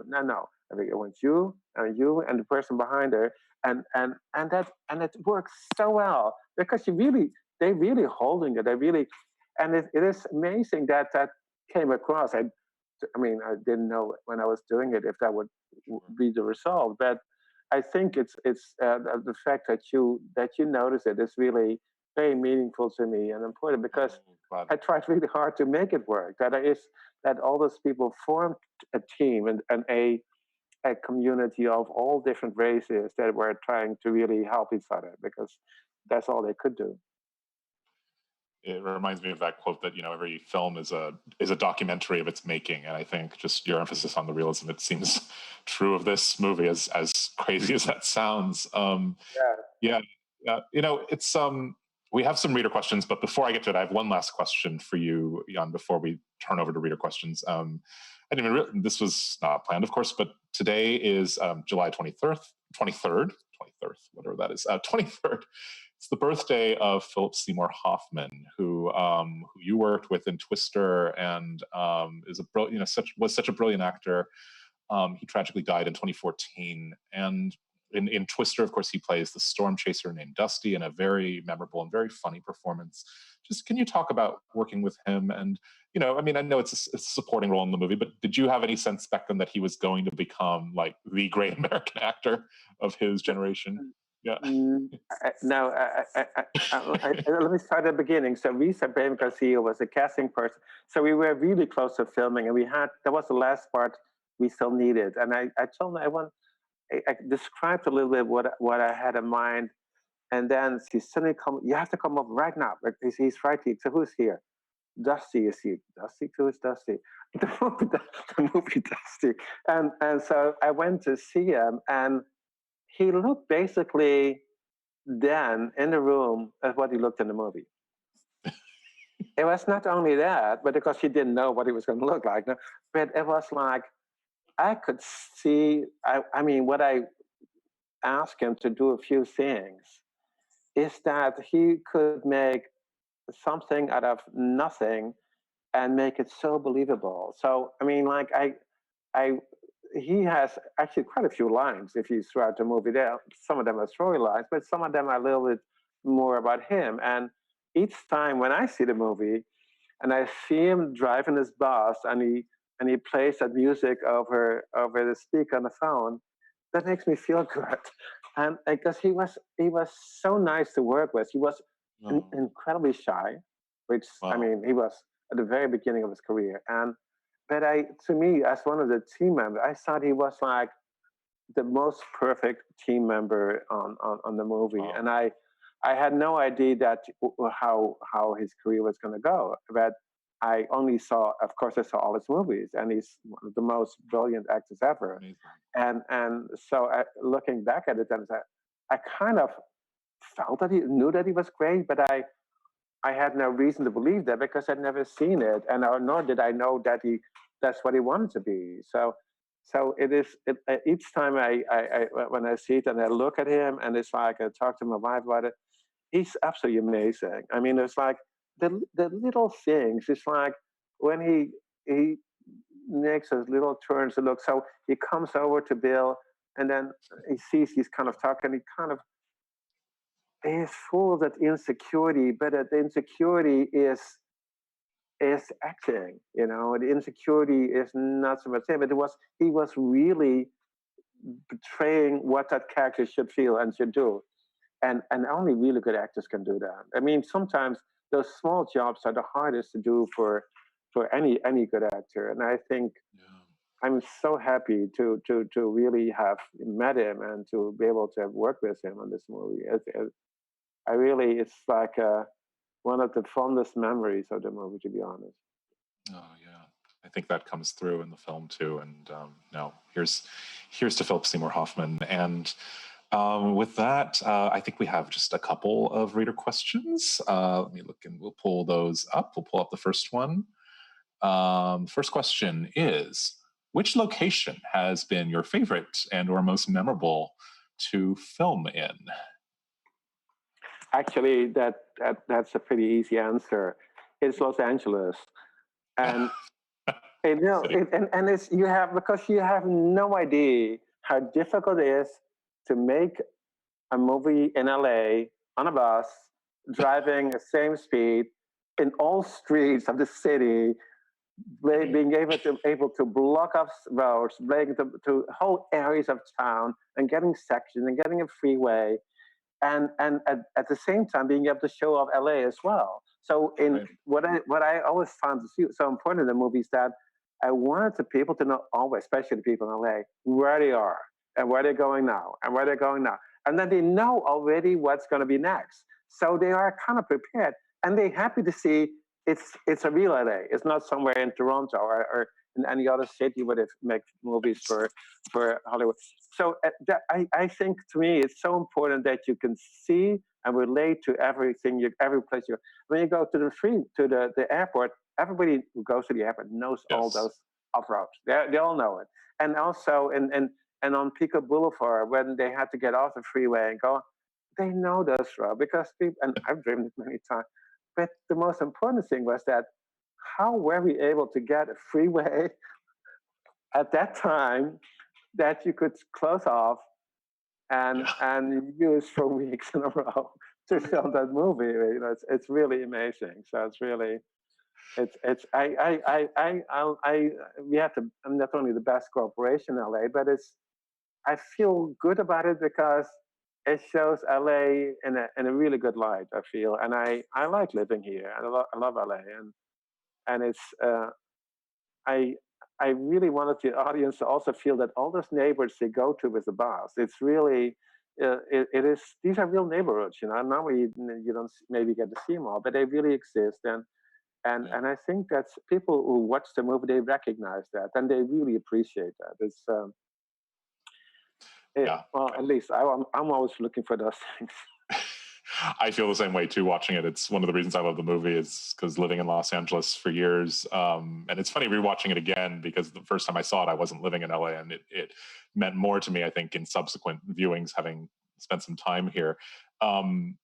No, no. I think it went you, and the person behind her, and it works so well because they really holding it. They really, and it is amazing that came across. I mean, I didn't know when I was doing it if that would sure. be the result, but I think it's the fact that you notice it is really very meaningful to me and important because Oh, glad. I tried really hard to make it work. That all those people formed a team and a community of all different races that were trying to really help each other because that's all they could do. It reminds me of that quote that every film is a documentary of its making, and I think just your emphasis on the realism, it seems true of this movie, as crazy as that sounds. Yeah. Yeah, yeah. It's we have some reader questions, but before I get to it, I have one last question for you, Jan, before we turn over to reader questions. I didn't even this was not planned, of course, but today is July 23rd, whatever that is, 23rd. It's the birthday of Philip Seymour Hoffman, who you worked with in Twister, and is such a brilliant actor. He tragically died in 2014, and in Twister, of course, he plays the storm chaser named Dusty in a very memorable and very funny performance. Just can you talk about working with him? And I mean, I know it's a supporting role in the movie, but did you have any sense back then that he was going to become like the great American actor of his generation? Yeah. Mm, Now, let me start at the beginning. So Lisa Brahim Garcia was a casting person. So we were really close to filming, and that was the last part we still needed. And I told her I described a little bit what I had in mind, and then she suddenly you have to come up right now. Like, he's right here. So who's here? Dusty is here. Dusty, who is Dusty? The movie Dusty. And so I went to see him, and he looked basically then in the room as what he looked in the movie. It was not only that, but because he didn't know what he was going to look like, no, but it was like I could see. I mean, what I asked him to do a few things is that he could make something out of nothing and make it so believable. So I mean, like I he has actually quite a few lines if you throughout the movie. There, some of them are story lines, but some of them are a little bit more about him. And each time when I see the movie and I see him driving his bus and he plays that music over the speaker on the phone, that makes me feel good. And because he was so nice to work with, he was Oh, incredibly shy, which I wow. mean he was at the very beginning of his career. And but to me, as one of the team members, I thought he was like the most perfect team member on the movie. Wow. And I had no idea that how his career was going to go. But I only saw, of course, I saw all his movies, and he's one of the most brilliant actors ever. Amazing. And so looking back at it, I kind of felt that he knew that he was great, but I had no reason to believe that because I'd never seen it, and nor did I know that that's what he wanted to be. So it is. Each time when I see it and I look at him, and it's like I talk to my wife about it. He's absolutely amazing. I mean, it's like the little things. It's like when he makes those little turns to look. So he comes over to Bill, and then he sees he's kind of talking. He kind of is full of that insecurity, but that insecurity is acting. You know, the insecurity is not so much him, but he was really betraying what that character should feel and should do. And only really good actors can do that. I mean, sometimes those small jobs are the hardest to do for any good actor. And I think I'm so happy to really have met him and to be able to have worked with him on this movie. I really, it's like one of the fondest memories of the movie, to be honest. Oh yeah, I think that comes through in the film too. And no, here's to Philip Seymour Hoffman. And with that, I think we have just a couple of reader questions. Let me look, and we'll pull those up. We'll pull up the first one. First question is, which location has been your favorite and or most memorable to film in? Actually, that's a pretty easy answer. It's Los Angeles, and and it's you have because you have no idea how difficult it is to make a movie in LA on a bus, driving the same speed in all streets of the city, being able to block off roads, being to whole areas of town, and getting sections and getting a freeway, and at the same time being able to show off LA as well. So what I always found so important in the movie is that I wanted the people to know always, especially the people in LA, where they are and where they're going now and where they're going now. And then they know already what's going to be next. So they are kind of prepared and they're happy to see it's a real LA. It's not somewhere in Toronto or in any other city where they make movies for Hollywood. So I think to me it's so important that you can see and relate to everything, every place you. When you go to the airport, everybody who goes to the airport knows all those off roads. They all know it. And also and on Pico Boulevard when they had to get off the freeway and go, they know those roads because people, and I've driven it many times. But the most important thing was that how were we able to get a freeway at that time that you could close off and use for weeks in a row to film that movie? You know, it's really amazing. So it's really it's we have to. I'm not only the best corporation in LA, but I feel good about it because it shows LA in a really good light. I feel, and I like living here, and I love LA, and it's I really wanted the audience to also feel that all those neighborhoods they go to with the bus, it's really it is these are real neighborhoods, you know. Normally you don't maybe get to see them all, but they really exist, and I think that's people who watch the movie they recognize that and they really appreciate that. It's well, at least I'm always looking for those things. I feel the same way too watching it. It's one of the reasons I love the movie is because living in Los Angeles for years. And it's funny rewatching it again because the first time I saw it, I wasn't living in LA and it meant more to me, I think, in subsequent viewings, having spent some time here. And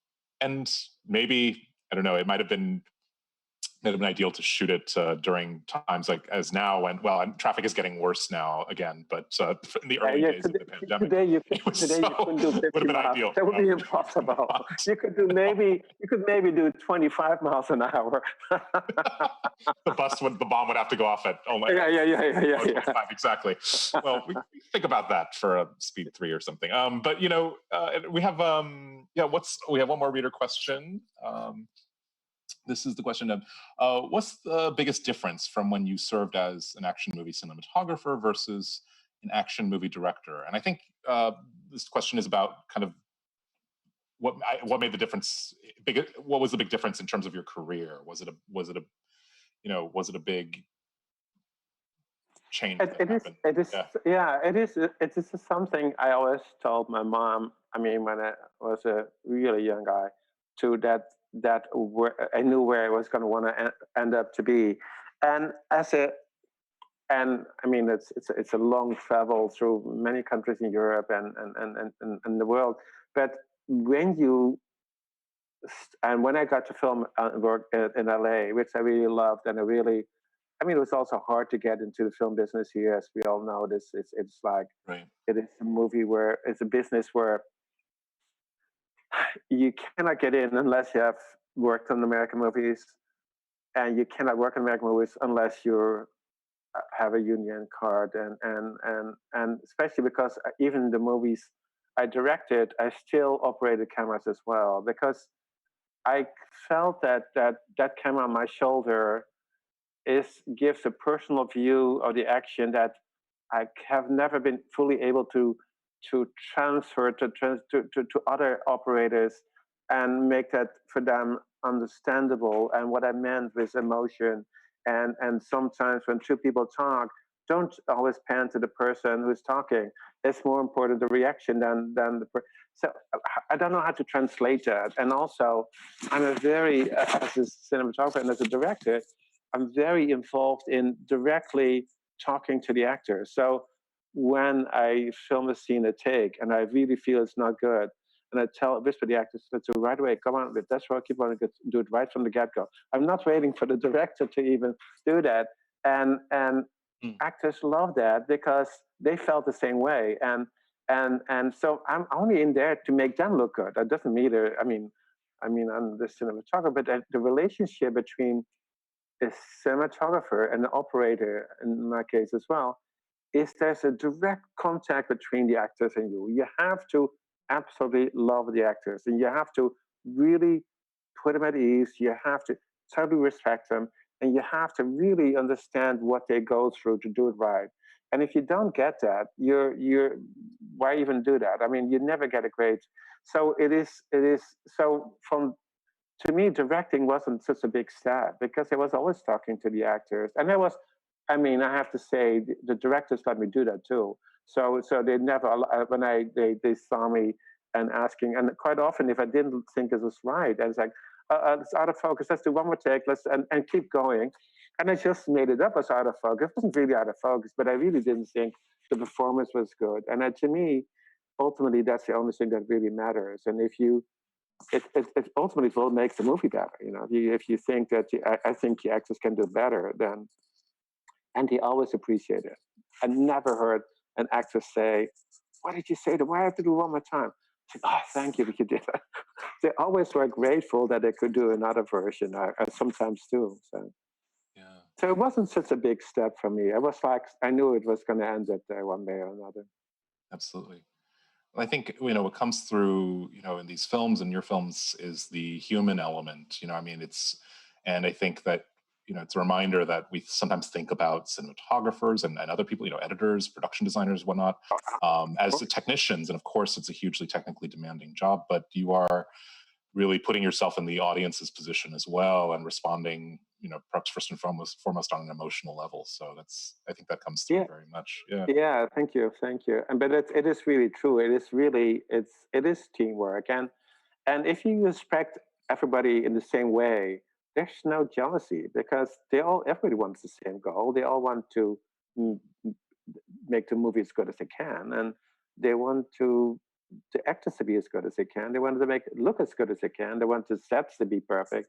maybe, I don't know, it might have been ideal to shoot it during times like as now when traffic is getting worse now again, but in the early days of the pandemic today you couldn't do 50 miles. Ideal. That would be impossible. You could maybe do 25 miles an hour. The bomb would have to go off at only 25 exactly. Well, we think about that for a Speed 3 or something. But you know, we have we have one more reader question. This is the question of what's the biggest difference from when you served as an action movie cinematographer versus an action movie director? And I think this question is about kind of what made the difference. What was the big difference in terms of your career? Was it a big change? It is something I always told my mom. I mean, when I was a really young guy, that I knew where I was going to want to end up to be, and I mean it's a long travel through many countries in Europe and the world, but when you when I got to film work in LA, which I really loved, and I mean, it was also hard to get into the film business here, as we all know. It's like Right. it is a movie where it's a business where you cannot get in unless you have worked on American movies, and you cannot work on American movies unless you have a union card, and especially because even the movies I directed, I still operated cameras as well because I felt that camera on my shoulder gives a personal view of the action that I have never been fully able to transfer to other operators and make that for them understandable. And what I meant with emotion, and sometimes when two people talk, don't always pan to the person who's talking. It's more important the reaction than so I don't know how to translate that. And also, I'm a very as a cinematographer and as a director, I'm very involved in directly talking to the actors. So when I film a scene, a take, and I really feel it's not good, and I whisper the actors, let's do right away, come on, that's right, keep on, do it right from the get-go. I'm not waiting for the director to even do that. And actors love that because they felt the same way. And so I'm only in there to make them look good. That doesn't mean I'm the cinematographer, but the relationship between a cinematographer and the operator, in my case as well, is there's a direct contact between the actors and you. You have to absolutely love the actors, and you have to really put them at ease. You have to totally respect them, and you have to really understand what they go through to do it right. And if you don't get that, you're why even do that? I mean, you never get a great. So it is so from to me, directing wasn't such a big step because I was always talking to the actors, and I mean, I have to say, the directors let me do that too. So they never, when they saw me and asking, and quite often, if I didn't think it was right, I was like, it's out of focus. Let's do one more take. And keep going. And I just made it up as out of focus. It wasn't really out of focus, but I really didn't think the performance was good. And to me, ultimately, that's the only thing that really matters. And if you it ultimately will make the movie better. You know, if you think that I think the actors can do better, then and he always appreciated it. I never heard an actor say, "What did you say? Why I have to do one more time?" Said, "Oh, thank you, you did it." They always were grateful that they could do another version, sometimes too. Yeah. So it wasn't such a big step for me. I was like, I knew it was going to end it there one day or another. Absolutely. I think what comes through in these films and your films is the human element. I mean, and I think that it's a reminder that we sometimes think about cinematographers and other people, editors, production designers, whatnot, as the technicians, and of course, it's a hugely technically demanding job. But you are really putting yourself in the audience's position as well and responding, perhaps first and foremost on an emotional level. So I think that comes through Yeah. very much. Yeah. Yeah, thank you, thank you. And but it is really true. It is teamwork, and if you respect everybody in the same way, there's no jealousy because everybody wants the same goal. They all want to mm, make the movie as good as they can, and they want the actors to be as good as they can. They want to make it look as good as they can. They want the sets to be perfect.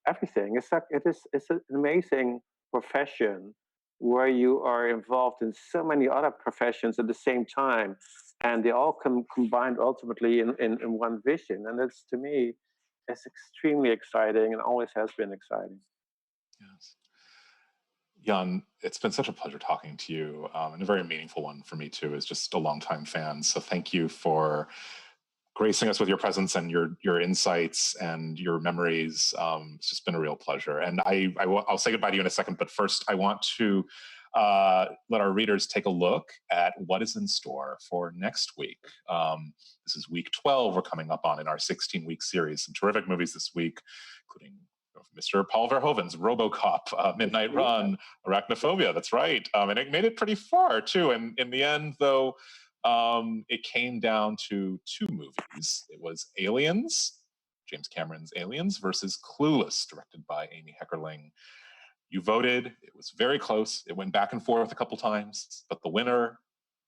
Everything. It's an amazing profession where you are involved in so many other professions at the same time, and they all combined ultimately in one vision. And that's to me, it's extremely exciting and always has been exciting. Yes. Jan, it's been such a pleasure talking to you, and a very meaningful one for me too, as just a longtime fan. So thank you for gracing us with your presence and your insights and your memories. It's just been a real pleasure. And I'll say goodbye to you in a second, but first I want to let our readers take a look at what is in store for next week. This is week 12 we're coming up on in our 16-week series. Some terrific movies this week, including Mr. Paul Verhoeven's RoboCop, Midnight Run, Arachnophobia. That's right. And it made it pretty far too. And in the end, though, it came down to two movies. It was Aliens James Cameron's Aliens versus Clueless, directed by Amy Heckerling. You voted. It was very close. It went back and forth a couple times, but the winner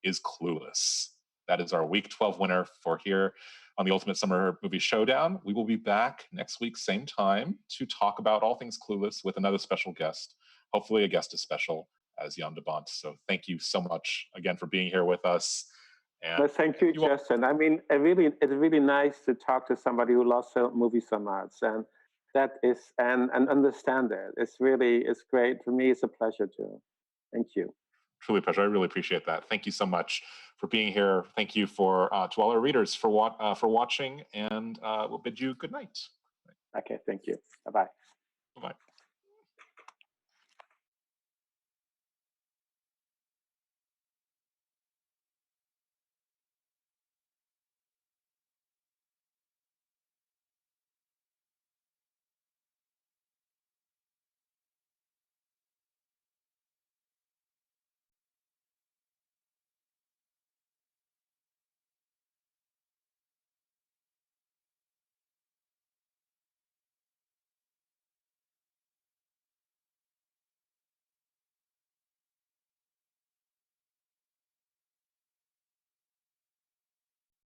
is Clueless. That is our Week 12 winner for here on the Ultimate Summer Movie Showdown. We will be back next week, same time, to talk about all things Clueless with another special guest, hopefully a guest as special as Jan de Bont. So thank you so much again for being here with us. And well, thank you, Justin. I mean, it's really nice to talk to somebody who loves movies so much, and that is and understand it. It's great for me. It's a pleasure too. Thank you. Truly a pleasure. I really appreciate that. Thank you so much for being here. Thank you for to all our readers for watching, and we'll bid you good night. Okay, thank you. Bye-bye. Bye-bye.